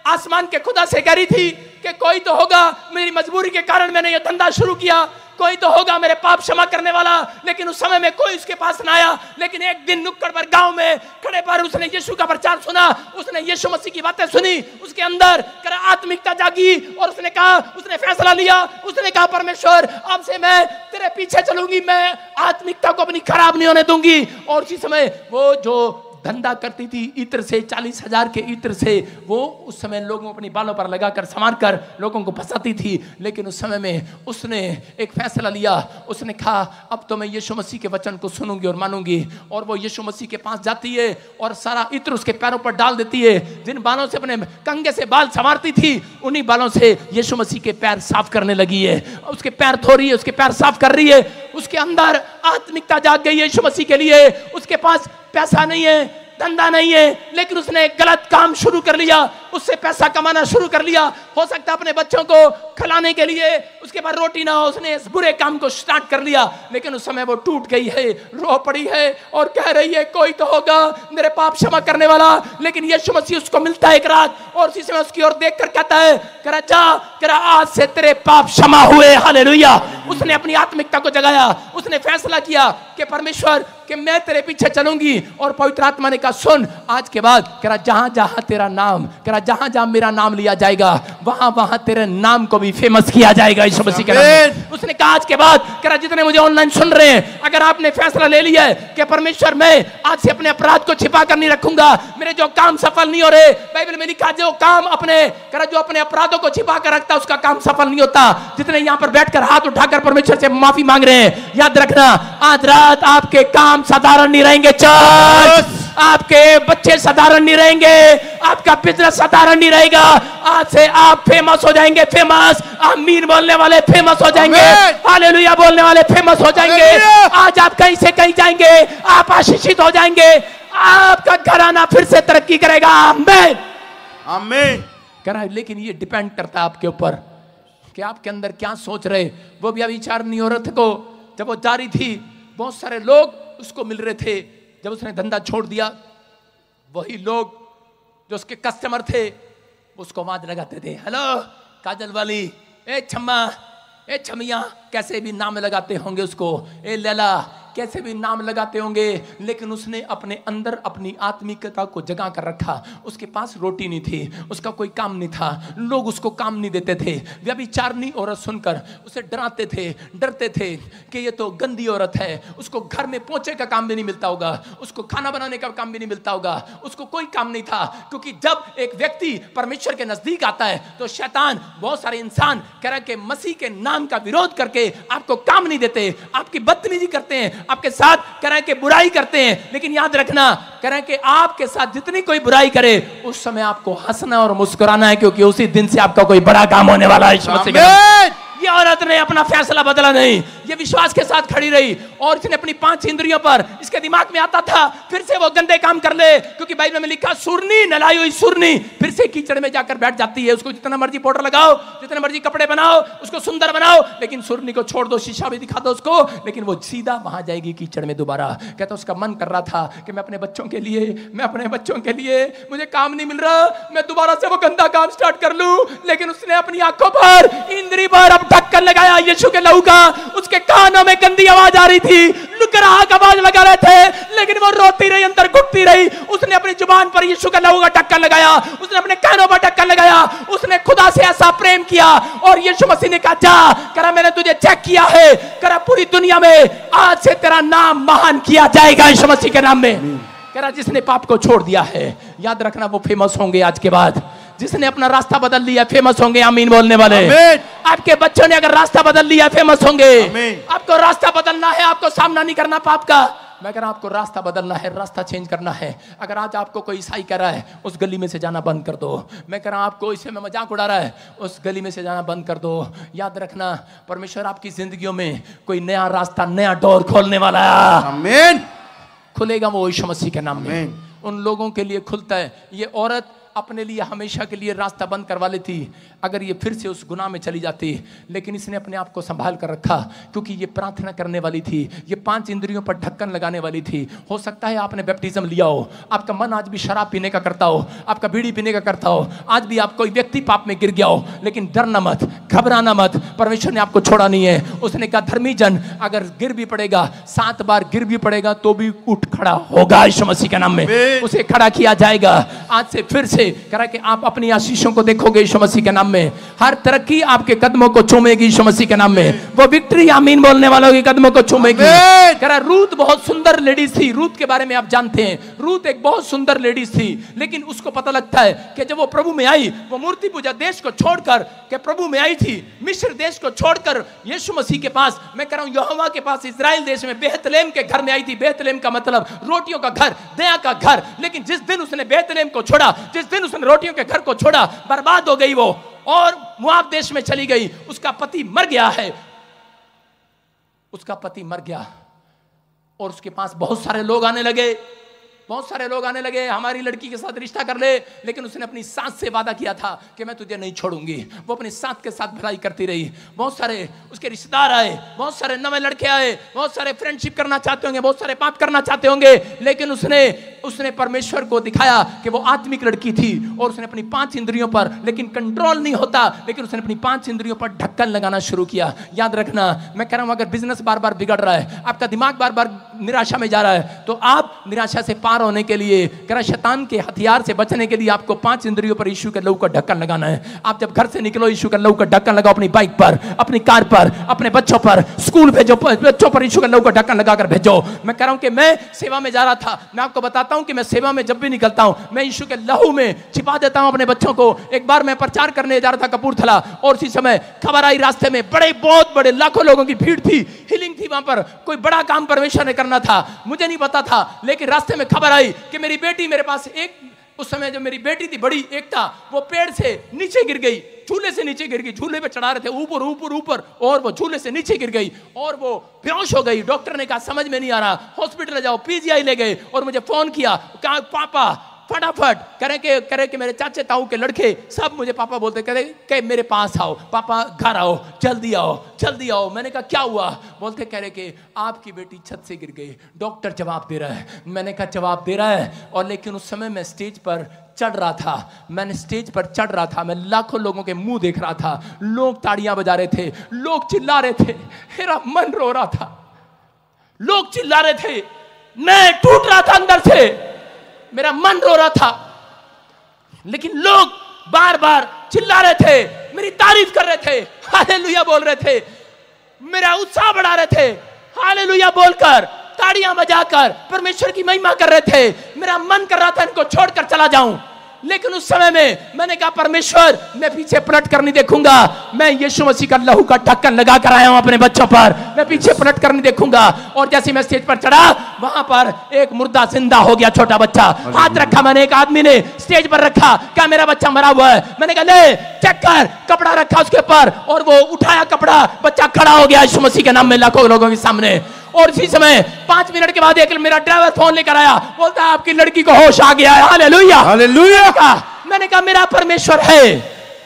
आसमान के खुदा से कह रही थी कि कोई तो होगा, मेरी मजबूरी के कारण मैंने ये धंधा शुरू किया, कोई तो होगा मेरे पाप क्षमा करने वाला। लेकिन उस समय में कोई उसके पास ना आया। लेकिन एक दिन नुक्कड़ पर गांव में खड़े पर उसने यीशु का प्रचार सुना, उसने यीशु मसीह की बातें सुनी, उसके अंदर आत्मिकता जागी और उसने कहा, उसने फैसला लिया, उसने कहा परमेश्वर अब से मैं तेरे पीछे चलूंगी, मैं आत्मिकता को अपनी खराब नहीं होने दूंगी। और उसी समय वो जो धंधा करती थी इत्र से, 40,000 के इत्र से, वो उस समय लोगों अपनी बालों पर लगाकर संवार कर लोगों को फंसाती थी। लेकिन उस समय में उसने एक फैसला लिया, उसने कहा अब तो मैं यीशु मसीह के वचन को सुनूंगी और मानूंगी। और वो यीशु मसीह के पास जाती है और सारा इत्र उसके पैरों पर डाल देती है। जिन बालों से अपने कंघे से बाल संवारती थी, उन्हीं बालों से यीशु मसीह के पैर साफ करने लगी है। उसके पैर धो रही है, उसके पैर साफ कर रही है। उसके अंदर आत्मिकता जाग गई है यीशु मसीह के लिए। उसके पास पैसा नहीं है, धंधा नहीं है, लेकिन उसने गलत काम शुरू कर लिया, उससे पैसा कमाना शुरू कर लिया। हो सकता है अपने बच्चों को खिलाने के लिए उसके पास रोटी ना हो, उसने इस बुरे काम को स्टार्ट कर लिया। लेकिन उस समय वो टूट गई है, रो पड़ी है और कह रही है कोई तो होगा मेरे पाप क्षमा करने वाला। लेकिन यीशु मसीह उसको मिलता है एक रात और उसी समय उसकी ओर देखकर कहता है, कह रहा जा, कह रहा आज से तेरे पाप क्षमा हुए। हालेलुया। उसने अपनी आत्मिकता को जगाया, उसने फैसला किया कि परमेश्वर कि मैं तेरे पीछे चलूंगी। और पवित्र आत्मा ने कहा सुन, आज के बाद कह रहा जहां जहां तेरा नाम, कह रहा जहां जहां मेरा नाम लिया जाएगा वहां वहां तेरे नाम को भी फेमस किया जाएगा यीशु मसीह के नाम में। उसने कहा आज के बाद कह रहा जितने मुझे ऑनलाइन सुन रहे हैं, अगर आपने फैसला ले लिया है कि परमेश्वर मैं आज से अपने अपराध को छिपा कर नहीं रखूंगा, मेरे जो काम सफल नहीं हो रहे, बाइबल में लिखा जो काम अपने कह रहा जो अपने अपराधों को छिपा कर रखता उसका काम सफल नहीं होता। जितने यहां पर बैठकर हाथ उठाकर परमेश्वर से माफी मांग रहे हैं, याद रखना आज रात आपके काम साधारण नहीं रहेंगे, चर्च आपके बच्चे साधारण नहीं रहेंगे, आपका बिजनेस साधारण नहीं रहेगा। आज से आप फेमस हो जाएंगे, फेमस, आमीन बोलने वाले फेमस हो जाएंगे, हालेलुया बोलने वाले फेमस हो जाएंगे। आज आप कहीं से कहीं जाएंगे, आप आशीषित हो जाएंगे, आपका घराना फिर से तरक्की करेगा। आमीन आमीन। कह रहा है लेकिन ये डिपेंड करता है आपके ऊपर कि आपके अंदर क्या सोच रहे। वो भी व्यभिचारिणी औरत को जब वो जा रही थी, बहुत सारे लोग उसको मिल रहे थे। जब उसने धंधा छोड़ दिया, वही लोग जो उसके कस्टमर थे उसको आवाज लगाते थे, हेलो काजल वाली, ए छम्मा, ए छमिया, कैसे भी नाम लगाते होंगे उसको, ए लैला, कैसे भी नाम लगाते होंगे। लेकिन उसने अपने अंदर अपनी आत्मिकता को जगा कर रखा। उसके पास रोटी नहीं थी, उसका कोई काम नहीं था, लोग उसको काम नहीं देते थे। व्यभिचारिणी औरत सुनकर उसे डराते थे, डरते थे कि ये तो गंदी औरत है, उसको घर में पोछे का काम भी नहीं मिलता होगा, उसको खाना बनाने का काम भी नहीं मिलता होगा, उसको कोई काम नहीं था। क्योंकि जब एक व्यक्ति परमेश्वर के नजदीक आता है तो शैतान, बहुत सारे इंसान कह रहा है कि मसीह के नाम का विरोध करके आपको काम नहीं देते, आपकी बदतमीजी करते हैं, आपके साथ कह रहे हैं कि बुराई करते हैं। लेकिन याद रखना, कह रहे हैं कि आपके साथ जितनी कोई बुराई करे उस समय आपको हंसना और मुस्कुराना है, क्योंकि उसी दिन से आपका कोई बड़ा काम होने वाला है। ये औरत ने अपना फैसला बदला नहीं, ये विश्वास के साथ खड़ी रही और इसने अपनी 5 इंद्रियों पर, इसके दिमाग में आता था फिर से वो गंदे काम कर ले, क्योंकि बाइबल में लिखा सुरनी, नलाई हुई सुरनी फिर से कीचड़ में जाकर बैठ जाती है। उसको जितना मर्जी पाउडर लगाओ, जितने मर्जी कपड़े बनाओ, उसको सुंदर बनाओ, लेकिन सुरनी को छोड़ दो, शीशा भी दिखा दो उसको, लेकिन वो सीधा वहां जाएगी कीचड़ में दोबारा। कहता उसका मन कर रहा था कि मैं अपने बच्चों के लिए, मैं अपने बच्चों के लिए, मुझे काम नहीं मिल रहा, मैं दोबारा से वो गंदा काम स्टार्ट कर लूं। लेकिन उसने अपनी आंखों पर, इंद्री पर अब ढक्कन लगाया यीशु के लहू का। उसके कानों में गंदी आवाज आ रही थी, ग्राहक आवाज लगा रहे थे, लेकिन वो रोती रही, अंदर घुटती रही। उसने उसने अपनी जुबान पर यीशु का लहू का ढक्कन लगाया, उसने अपने कानों पर ढक्कन लगाया, उसने खुदा से ऐसा प्रेम किया और यीशु मसीह ने कहा जा, करा मैंने तुझे चेक किया है, करा पूरी दुनिया में आज से तेरा नाम महान किया जाएगा यीशु मसीह के नाम में। करा जिसने पाप को छोड़ दिया है, याद रखना वो फेमस होंगे आज के बाद। जिसने अपना रास्ता बदल लिया फेमस होंगे, आमीन बोलने वाले। आपके बच्चों ने अगर रास्ता बदल लिया फेमस होंगे। आपको रास्ता बदलना है, आपको सामना नहीं करना पाप का। मैं कह रहा हूं आपको रास्ता बदलना है, रास्ता चेंज करना है। अगर आज आपको कोई ईसाई कर रहा है उस गली में से जाना बंद कर दो। मैं कह रहा हूं आपको इससे में मजाक उड़ा रहा है उस गली में से जाना बंद कर दो। याद रखना परमेश्वर आपकी जिंदगियों में कोई नया रास्ता, नया डोर खोलने वाला है। आमीन। खुलेगा वो यीशु मसीह के नाम में। उन लोगों के लिए खुलता है। ये औरत अपने लिए हमेशा के लिए रास्ता बंद करवा लेती अगर ये फिर से उस गुनाह में चली जाती, लेकिन इसने अपने आप को संभाल कर रखा क्योंकि ये प्रार्थना करने वाली थी, ये 5 इंद्रियों पर ढक्कन लगाने वाली थी। हो सकता है आपने बैप्टिज्म लिया हो, आपका मन आज भी शराब पीने का करता हो, आपका बीड़ी पीने का करता हो, आज भी आप कोई व्यक्ति पाप में गिर गया हो, लेकिन डरना मत, घबराना मत, परमेश्वर ने आपको छोड़ा नहीं है। उसने कहा धर्मी जन अगर गिर भी पड़ेगा, 7 बार गिर भी पड़ेगा तो भी उठ खड़ा होगा यीशु मसीह के नाम में, उसे खड़ा किया जाएगा। आज से फिर से करा कि आप अपनी आशीषों को देखोगे यीशु मसीह के नाम में। हर तरक्की आपके कदमों को चूमेगी यीशु मसीह के नाम में। वो विक्ट्री आमीन बोलने वालों के कदमों को चूमेगी। करा रूत बहुत सुंदर लेडीज थी। रूत के बारे में आप जानते हैं, रूत एक बहुत सुंदर लेडीज थी, लेकिन उसको पता लगता है कि जब वो प्रभु में आई, वो मूर्ति पूजा देश को छोड़कर के प्रभु में आई थी, मिस्र देश को छोड़कर यीशु मसीह के पास, मैं कह रहा हूं यहोवा के पास, इजराइल देश में बेतलेहम के घर में आई थी। बेतलेहम का मतलब रोटियों का घर, दया का घर। लेकिन जिस दिन उसने बेतलेहम को छोड़ा, जिस दिन उसने रोटियों के घर को छोड़ा, बर्बाद हो गई वो और मोआब देश में चली गई। उसका पति मर गया है, उसका पति मर गया और उसके पास बहुत सारे लोग आने लगे, बहुत सारे लोग आने लगे, हमारी लड़की के साथ रिश्ता कर ले। लेकिन उसने अपनी सास से वादा किया था कि मैं तुझे नहीं छोड़ूंगी। वो अपनी सास के साथ भलाई करती रही। बहुत सारे उसके रिश्तेदार आए, बहुत सारे नए लड़के आए, बहुत सारे फ्रेंडशिप करना चाहते होंगे, बहुत सारे पाप करना चाहते होंगे, लेकिन उसने परमेश्वर को दिखाया कि वो आत्मिक लड़की थी और उसने अपनी 5 इंद्रियों पर, लेकिन कंट्रोल नहीं होता, लेकिन उसने अपनी 5 इंद्रियों पर ढक्कन लगाना शुरू किया। याद रखना, मैं कह रहा हूं अगर बिजनेस बार बार बिगड़ रहा है, आपका दिमाग बार बार निराशा में जा रहा है, तो आप निराशा से पार होने के लिए, कह शैतान के हथियार से बचने के लिए आपको 5 इंद्रियों पर यीशु के लहू का ढक्कन लगाना है। आप जब घर से निकलो यीशु का लहू का ढक्कन लगाओ, अपनी बाइक पर, अपनी कार पर, अपने बच्चों पर, स्कूल भेजो, बच्चों पर यीशु का लहू का ढक्कन लगाकर भेजो। मैं कह रहा हूं कि मैं सेवा में जा रहा था, मैं आपको बताता हूं कि मैं सेवा में जब भी निकलता हूं मैं यीशु के लहू में छिपा देता हूं अपने बच्चों को। एक बार मैं प्रचार करने जा रहा था कपूरथला और उसी समय खबर आई रास्ते में बहुत बड़े लाखों लोगों की भीड़ थी, हीलिंग थी वहां पर, कोई बड़ा काम परमेश्वर ने करना था, मुझे नहीं पता था, लेकिन रास्ते में खबर आई कि मेरी बेटी मेरे पास, एक उस समय जो मेरी बेटी थी बड़ी एकता, वो पेड़ से नीचे गिर गई, झूले से नीचे गिर गई, झूले पे चढ़ा रहे थे ऊपर ऊपर ऊपर, और वो झूले से नीचे गिर गई और वो बेहोश हो गई। डॉक्टर ने कहा समझ में नहीं आ रहा, हॉस्पिटल ले जाओ, पीजीआई ले गए और मुझे फोन किया, कहा पापा फटाफट, करे कि मेरे चाचे ताऊ के लड़के सब मुझे पापा बोलते, करे कि मेरे पास आओ, पापा घर आओ, जल्दी आओ, जल्दी आओ। मैंने कहा क्या हुआ? बोलते कह रहे कि आपकी बेटी छत से गिर गई, डॉक्टर जवाब दे रहा है। मैंने कहा जवाब दे रहा है, और लेकिन उस समय मैं स्टेज पर चढ़ रहा था, मैंने स्टेज पर चढ़ रहा था, मैं लाखों लोगों के मुंह देख रहा था, लोग ताड़ियां बजा रहे थे, लोग चिल्ला रहे थे, मेरा मन रो रहा था, लोग चिल्ला रहे थे, मैं टूट रहा था अंदर से, मेरा मन रो रहा था, लेकिन लोग बार बार चिल्ला रहे थे, मेरी तारीफ कर रहे थे, हालेलुया बोल रहे थे, मेरा उत्साह बढ़ा रहे थे, हालेलुया बोलकर, ताड़ियां बजाकर परमेश्वर की महिमा कर रहे थे। मेरा मन कर रहा था इनको छोड़कर चला जाऊं, लेकिन उस समय में मैंने कहा परमेश्वर मैं पीछे पलट कर नहीं देखूंगा, मैं यीशु मसीह का लहू का ढक्कन लगा कर आया हूं अपने बच्चों पर, मैं पीछे पलट कर नहीं देखूंगा। और जैसे मैं स्टेज पर चढ़ा, वहां पर एक मुर्दा जिंदा हो गया, छोटा बच्चा, हाथ रखा मैंने, एक आदमी ने स्टेज पर रखा, क्या मेरा बच्चा मरा हुआ है? मैंने कहा ले चेक कर, कपड़ा रखा उसके ऊपर, और वो उठाया कपड़ा, बच्चा खड़ा हो गया यीशु मसीह के नाम में लाखों लोगों के सामने। और इसी समय 5 मिनट के बाद एक मेरा ड्राइवर फोन लेकर आया, बोलता है आपकी लड़की को होश आ गया है, हालेलुया हालेलुया। मैंने कहा मेरा परमेश्वर है,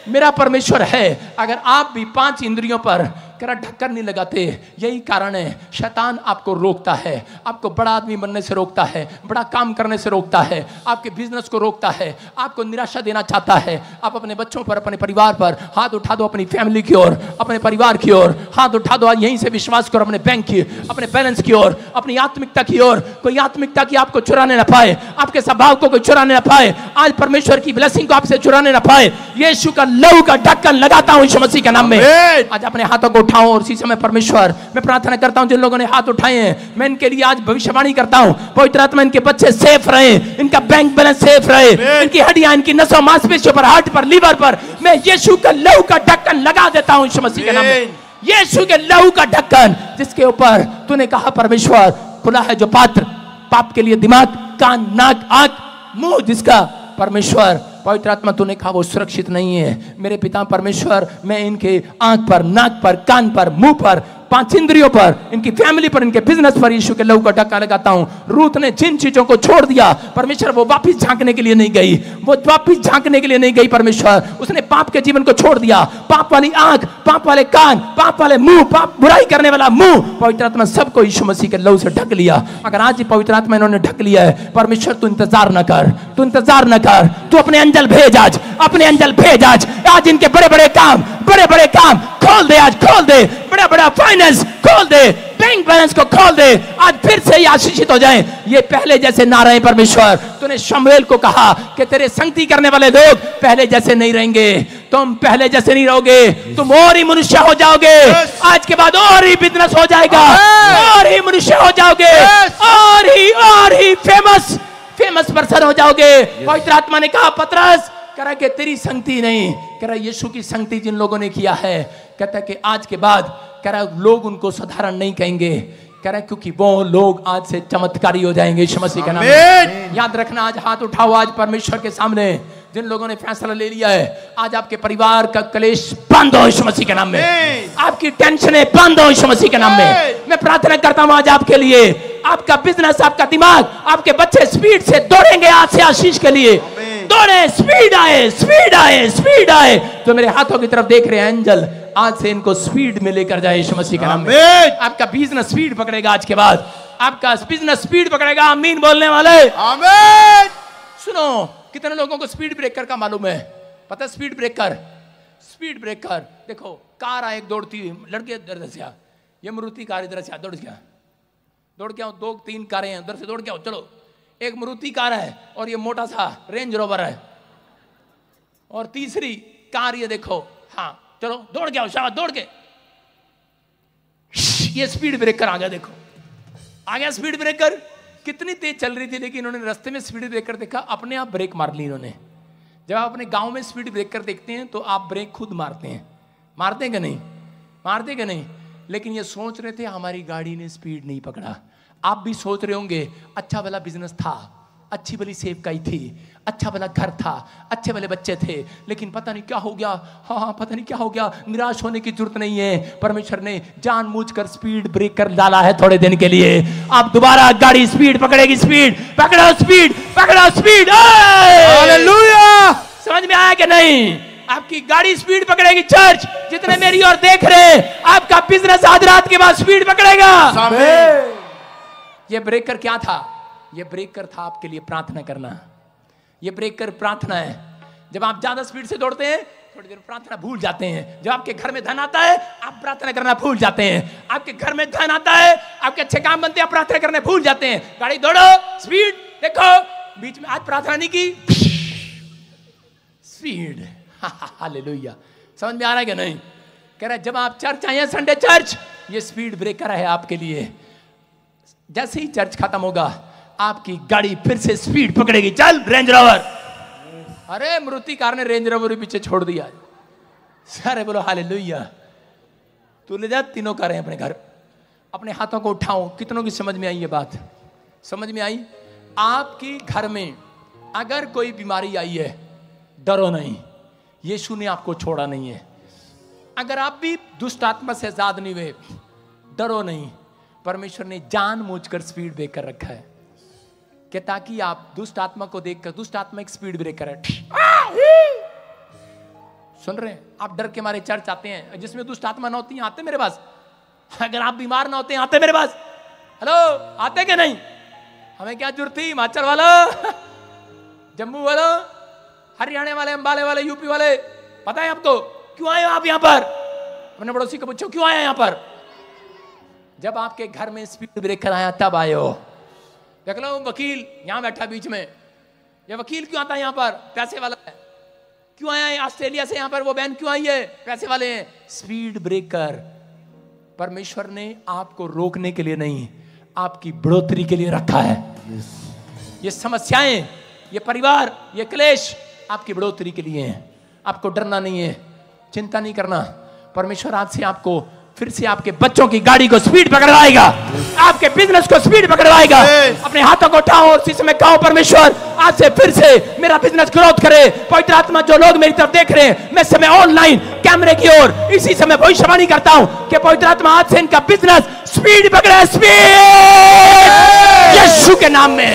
मेरा परमेश्वर है। अगर आप भी 5 इंद्रियों पर कह रहा ढक्कन नहीं लगाते। यही कारण है शैतान आपको रोकता है, आपको बड़ा आदमी बनने से रोकता है, बड़ा काम करने से रोकता है, आपके बिजनेस को रोकता है, आपको निराशा देना चाहता है। आप अपने बच्चों पर, अपने परिवार पर हाथ उठा दो, अपनी फैमिली की ओर, अपने परिवार की ओर हाथ उठा दो। आज यहीं से विश्वास करो, अपने बैंक की, अपने बैलेंस की ओर, अपनी आत्मिकता की ओर। कोई आत्मिकता की आपको चुराने ना पाए, आपके स्वभाव को कोई चुराने ना पाए, आज परमेश्वर की ब्लेसिंग को आपसे चुराने ना पाए। यीशु का लहू का ढक्कन लगाता हूं यीशु मसीह के नाम में। आज अपने हाथों को उठाओ और इसी समय परमेश्वर मैं प्रार्थना करता हूं जिन लोगों ने हाथ उठाए हैं, मैं इनके लिए आज भविष्यवाणी करता हूं, पवित्र आत्मा इनके बच्चे सेफ रहे, इनका बैंक बैलेंस सेफ रहे, इनकी हड्डियां, इनकी नसों मांसपेशियों पर, हार्ट पर, लीवर पर मैं यीशु का लहू का ढक्कन लगा देता हूं यीशु मसीह के नाम में। यीशु के लहू का ढक्कन जिसके ऊपर तूने कहा परमेश्वर खुला है जो पात्र, पाप के लिए दिमाग, कान, नाक, आंख, मुंह जिसका परमेश्वर पवित्र आत्मा तूने कहा वो सुरक्षित नहीं है। मेरे पिता परमेश्वर मैं इनके आंख पर, नाक पर, कान पर, मुंह पर, 5 इंद्रियों पर, इनकी फैमिली पर, इनके बिजनेस पर यीशु के लहू का ढक्का लगाता हूं। रूथ ने जिन चीजों को छोड़ दिया परमेश्वर वो वापस झांकने के लिए नहीं गई, वो वापस झांकने के लिए नहीं गई परमेश्वर, उसने पाप के जीवन को छोड़ दिया। पाप वाली आंख, पाप वाले कान, पाप वाले मुंह, पाप बुराई करने वाला मुंह, पवित्र आत्मा सबको यीशु मसीह के लहू से ढक लिया। अगर आज ही पवित्र आत्मा इन्होंने ढक लिया है परमेश्वर तू इंतजार न कर, तू इंतजार न कर, तू अपने अंजल भेज आज, अपने अंजल भेज आज इनके बड़े बड़े काम खोल दे, आज खोल दे, बड़ा बड़ा फाइनेंस खोल दे, बैंक बैलेंस को खोल दे, आज फिर से ही आशीषित हो जाएं। ये पहले जैसे ना रहे परमेश्वर। तूने शमूएल को कहा कि तेरे संगति करने वाले लोग पहले जैसे नहीं रहेंगे, तुम पहले जैसे नहीं रहोगे, तुम और ही मनुष्य हो जाओगे। आज के बाद और ही बिजनेस हो जाएगा, और ही मनुष्य हो जाओगे, और ही फेमस पर्सन हो जाओगे। पवित्र आत्मा ने कहा पतरस कह रहा कि तेरी संगति नहीं, कह रहा यीशु की संगति जिन लोगों ने किया है, कहता है कि आज के बाद कह रहा लोग उनको साधारण नहीं कहेंगे, कह रहा क्योंकि वो लोग आज से चमत्कारी हो जाएंगे यीशु मसीह के नाम में। याद रखना, आज हाथ उठाओ आज परमेश्वर के सामने जिन लोगों ने फैसला ले लिया है, आज आपके परिवार का क्लेश बंद हो यीशु मसीह के नाम में, आपकी टेंशनें बंद हो यीशु मसीह के नाम में। मैं प्रार्थना करता हूं आज आपके लिए, आपका बिजनेस, आपका दिमाग, आपके बच्चे स्पीड से दौड़ेंगे आज से आशीष के लिए, दौड़े, स्पीड आए। तो मेरे हाथों की तरफ देख रहे हैं एंजल, आज से इनको स्पीड में लेकर जाए यीशु मसीह के नाम में। आपका बिजनेस स्पीड पकड़ेगा, आज के बाद आपका बिजनेस स्पीड पकड़ेगा। आमीन बोलने वाले, आमीन। सुनो, कितने लोगों को स्पीड ब्रेकर का मालूम है? पता है स्पीड ब्रेकर देखो, कार आए दौड़ती हुई, लड़के इधर से आ, ये मारुति कार इधर से आ, दौड़ के आओ, 2-3 कारें हैं उधर से, दौड़ के आओ, चलो। एक मारुति कार है और ये मोटा सा रेंज रोवर है, और तीसरी कार ये देखो, हाँ चलो दौड़ के आओ, शाबाश, दौड़ के। ये स्पीड ब्रेकर आ गया, देखो आ गया स्पीड ब्रेकर। कितनी तेज चल रही थी लेकिन इन्होंने रास्ते में स्पीड ब्रेकर देखा, अपने आप ब्रेक मार ली इन्होंने। जब आप अपने गांव में स्पीड ब्रेकर देखते हैं तो आप ब्रेक खुद मारते हैं, मारते कि नहीं? लेकिन ये सोच रहे थे हमारी गाड़ी ने स्पीड नहीं पकड़ा। आप भी सोच रहे होंगे अच्छा भला बिजनेस था, अच्छी भली सेवकाई थी, अच्छा भला घर था, अच्छे भले बच्चे थे, लेकिन पता नहीं क्या हो गया। हाँ पता नहीं क्या हो गया। निराश होने की जरूरत नहीं है, परमेश्वर ने जानबूझकर स्पीड ब्रेकर डाला है थोड़े दिन के लिए। आप दोबारा गाड़ी स्पीड पकड़ेगी, स्पीड पकड़ो, स्पीड। हालेलुया! समझ में आया कि नहीं? आपकी गाड़ी स्पीड पकड़ेगी। चर्च जितने मेरी ओर देख रहे हैं, आपका बिजनेस आज रात के बाद स्पीड पकड़ेगा। ये ब्रेकर क्या था? ये ब्रेकर था आपके लिए प्रार्थना करना। ये ब्रेकर प्रार्थना है। जब आप ज्यादा स्पीड से दौड़ते हैं थोड़ी देर प्रार्थना भूल जाते हैं। जब आपके घर में धन आता है आप प्रार्थना करना भूल जाते हैं। आपके घर में धन आता है, आपके अच्छे काम बनते हैं, आप प्रार्थना करने भूल जाते हैं। गाड़ी दौड़ो, स्पीड देखो, बीच में आज प्रार्थना नहीं की, स्पीड। हालेलुया! समझ में आ रहा है कि नहीं? कह रहा है जब आप चर्च आए, संडे चर्च, ये स्पीड ब्रेकर है आपके लिए। जैसे ही चर्च खत्म होगा आपकी गाड़ी फिर से स्पीड पकड़ेगी। चल रेंज रोवर। अरे मारुति कार ने रेंज रोवर पीछे छोड़ दिया। सारे बोलो हालेलुया। तू ले जा तीनों कारें अपने घर। अपने हाथों को उठाओ। कितनों की समझ में आई ये बात? समझ में आई? आपकी घर में अगर कोई बीमारी आई है, डरो नहीं, यीशु ने आपको छोड़ा नहीं है। अगर आप भी दुष्ट आत्मा से आजाद नहीं हुए, डरो नहीं। परमेश्वर ने जानबूझकर स्पीड ब्रेकर रखा है कि ताकि आप दुष्ट आत्मा को देखकर, दुष्ट आत्मा एक स्पीड ब्रेकर है, सुन रहे हैं? आप डर के मारे चर्च आते हैं जिसमें दुष्ट आत्मा न होती, आते मेरे पास। अगर आप बीमार ना होते आते मेरे पास। हेलो, आते क्या नहीं? हमें क्या जरूरत थी? हिमाचल वाला, जम्मू वाला, हरियाणा वाले, अंबाले वाले, यूपी वाले, पता है आपको क्यों आए हो आप यहाँ पर? अपने पड़ोसी को पूछो क्यों आया यहाँ पर? जब आपके घर में स्पीड ब्रेकर आया तब आए हो। देख लो वकील यहाँ बैठा बीच में, ये वकील क्यों आता है यहाँ पर? पैसे वाला है। क्यों आया है ऑस्ट्रेलिया से यहाँ पर? वो बहन क्यों आई है? पैसे वाले हैं। स्पीड ब्रेकर परमेश्वर ने आपको रोकने के लिए नहीं, आपकी बढ़ोतरी के लिए रखा है। ये समस्याएं, ये परिवार, ये क्लेश आपकी बढ़ोतरी के लिए हैं। आपको डरना नहीं है, चिंता नहीं करना। परमेश्वर आज से आपको फिर से आपके बच्चों की गाड़ी को स्पीड पकड़वाएगा, आपके बिजनेस को स्पीड पकड़वाएगा। अपने हाथों को उठाओ और इसी समय कहो, परमेश्वर आज से फिर से मेरा बिजनेस ग्रोथ करे। पवित्र आत्मा, जो लोग मेरी तरफ देख रहे हैं, मैं समय ऑनलाइन कैमरे की ओर इसी समय भविष्यवाणी करता हूं कि पवित्र आत्मा आज से इनका बिजनेस स्पीड पकड़े। स्पीड यीशु के नाम में,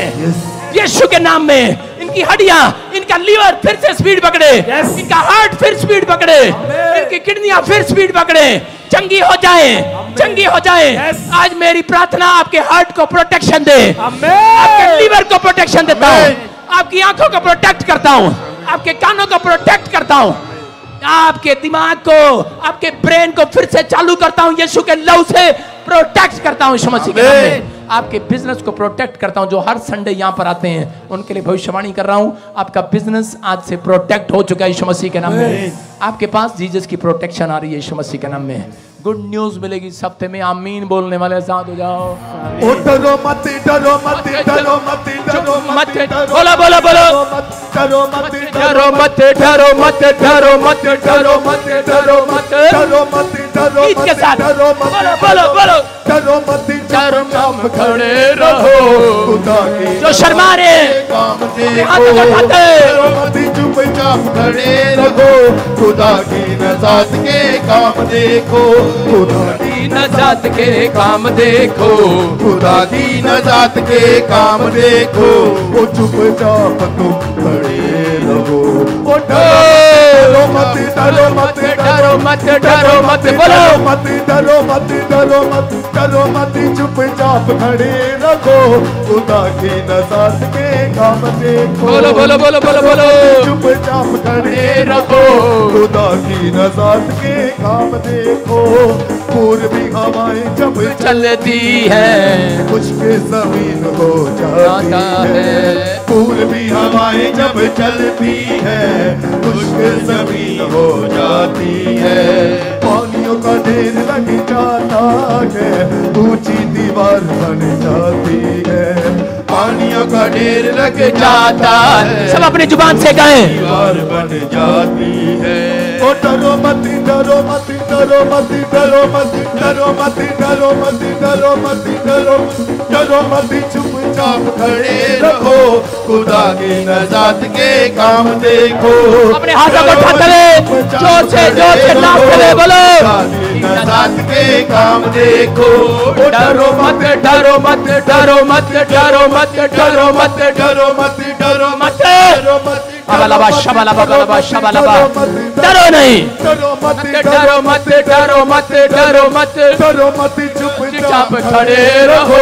यीशु के नाम में। इनकी हड्डियां, इनका लीवर फिर से स्पीड पकड़े, इनका हार्ट फिर स्पीड पकड़े, इनकी किडनियां फिर स्पीड पकड़े, चंगी हो जाए, चंगी हो जाए। आज मेरी प्रार्थना आपके हार्ट को प्रोटेक्शन दे, आपके लीवर को प्रोटेक्शन देता हूं, आपकी आंखों को प्रोटेक्ट करता हूं, आपके कानों को प्रोटेक्ट करता हूं, आपके दिमाग को, आपके ब्रेन को फिर से चालू करता हूं, यीशु के लहू से प्रोटेक्ट करता हूं, यीशु मसीह के नाम में। आपके बिजनेस को प्रोटेक्ट करता हूं। जो हर संडे यहां पर आते हैं उनके लिए भविष्यवाणी कर रहा हूं, आपका बिजनेस आज से प्रोटेक्ट हो चुका है यीशु मसीह के नाम में। आपके पास जीसस की प्रोटेक्शन आ रही है यीशु मसीह के नाम में। गुड न्यूज मिलेगी इस हफ्ते में। आमीन बोलने वाले साथ हो जाओ। डरो मत, डरो मत, डरो मत, डरो मत, बोलो बोलो बोलो, डरो मत, डरो मत, डरो मत, डरो मत, डरो मत, डरो मत, डरो मत, डरो गीत के साथ डरो मत, बोलो बोलो बोलो, डरो मत, चुपचाप खड़े रहो। खुदा के जो शर्मा रहे काम अपने हाथों को उठाते, डरो मत, चुपचाप खड़े रहो। खुदा की नजात के काम देखो, खुदा की नजात के काम देखो, खुदा की नजात के काम देखो। वो चुपचाप तुम खड़े रहो। ओ डरो मत, डरो मत, डरो मत, डरो मत, बोलो मत, डरो मत, डरो मत, डरो मत, चुपचाप खड़े रहो। खुदा की नजात के काम देखो। बोलो बोलो बोलो बोलो बोलो, चुपचाप खड़े रहो। खुदा की नजात के काम देखो। पूर्वी हवाएं जब चलती है खुश्क जमीन हो जाता है। पूर्वी हवाएं जब चलती है खुश्क जमीन हो जाती है। पानियों का ढेर लग जाता है, ऊंची दीवार बन जाती है। पानियों का ढेर लग जाता है, सब अपनी जुबान से गाएं। दीवार बन जाती है। ओ डरो मत, डरो मत, डरो मत, डरो मत, डरो मत, डरो मत, डरो मत, डरो मत, डरो मत, चुपचाप खड़े रहो। खुदा की नजात के काम देखो। अपने हाथों को उठाते हुए जोर से नाचते हुए बोलो, नजात के काम देखो। डरो मत, डरो मत, डरो मत, डरो मत, डरो मत, डरो मत, डरो मत, डरो मत, अबलबा शबलबा बलबा शबलबा, डरो नहीं, डरो मत, डरो मत, डरो मत, डरो मत, डरो मत, चुपचाप खड़े रहो।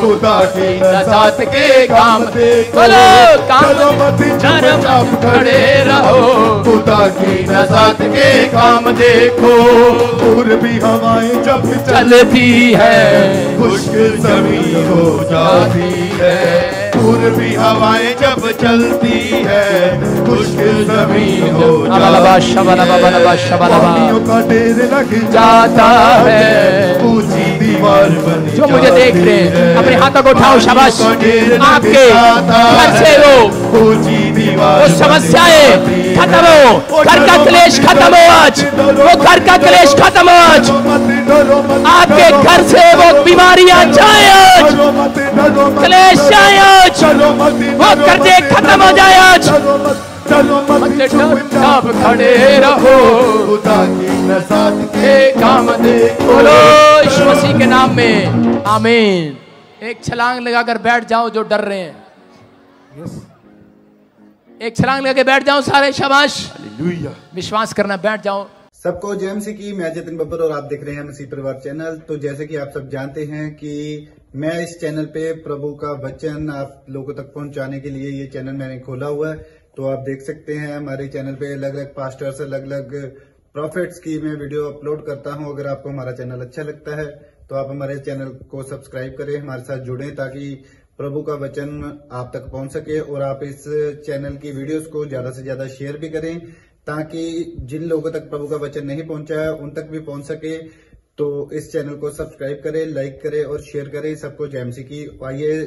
खुदा की नजात के काम देखो। बोलो, काम डरो मत, चुपचाप खड़े रहो। खुदा की नजात के काम देखो। पूर्वी हवाएं जब चलती है खुश्क जमीन हो जाती है। पूर्वी हवाएं जब चलती है खुश्क जमीन हो जाती है। पानियों का ढेर लग जाता है। ऊंची दीवार बन जो मुझे देख रहे हैं अपने हाथों को उठाओ, शाबाश। आपके घर से वो ऊंची दीवार वो समस्याएं खत्म हो, घर का क्लेश खत्म हो आज, वो घर का क्लेश खत्म हो आज। आपके घर से वो बीमारियां जाए आज, क्लेश जाए आज, वो कर्जे खत्म हो जाए आज। चुपचाप खड़े रहो। खुदा की नजात के काम देखो। बोलो यीशु मसीह के नाम में आमीन। एक छलांग लगाकर बैठ जाओ जो डर रहे हैं। एक छलांग लगे बैठ जाओ सारे, शाबाश, हालेलुया। विश्वास करना, बैठ जाओ। सबको जय मसीह की, मैं जतिन बब्बर और आप देख रहे हैं मसीह परिवार चैनल। तो जैसे कि आप सब जानते हैं कि मैं इस चैनल पे प्रभु का वचन आप लोगों तक पहुंचाने के लिए ये चैनल मैंने खोला हुआ है। तो आप देख सकते हैं हमारे चैनल पे अलग अलग पास्टर्स, अलग अलग प्रॉफिट्स की मैं वीडियो अपलोड करता हूं। अगर आपको हमारा चैनल अच्छा लगता है तो आप हमारे चैनल को सब्सक्राइब करें, हमारे साथ जुड़ें ताकि प्रभु का वचन आप तक पहुंच सके। और आप इस चैनल की वीडियोस को ज्यादा से ज्यादा शेयर भी करें ताकि जिन लोगों तक प्रभु का वचन नहीं पहुंचा है उन तक भी पहुंच सके। तो इस चैनल को सब्सक्राइब करें, लाइक करें और शेयर करें। सबको जय मसीह की। आइए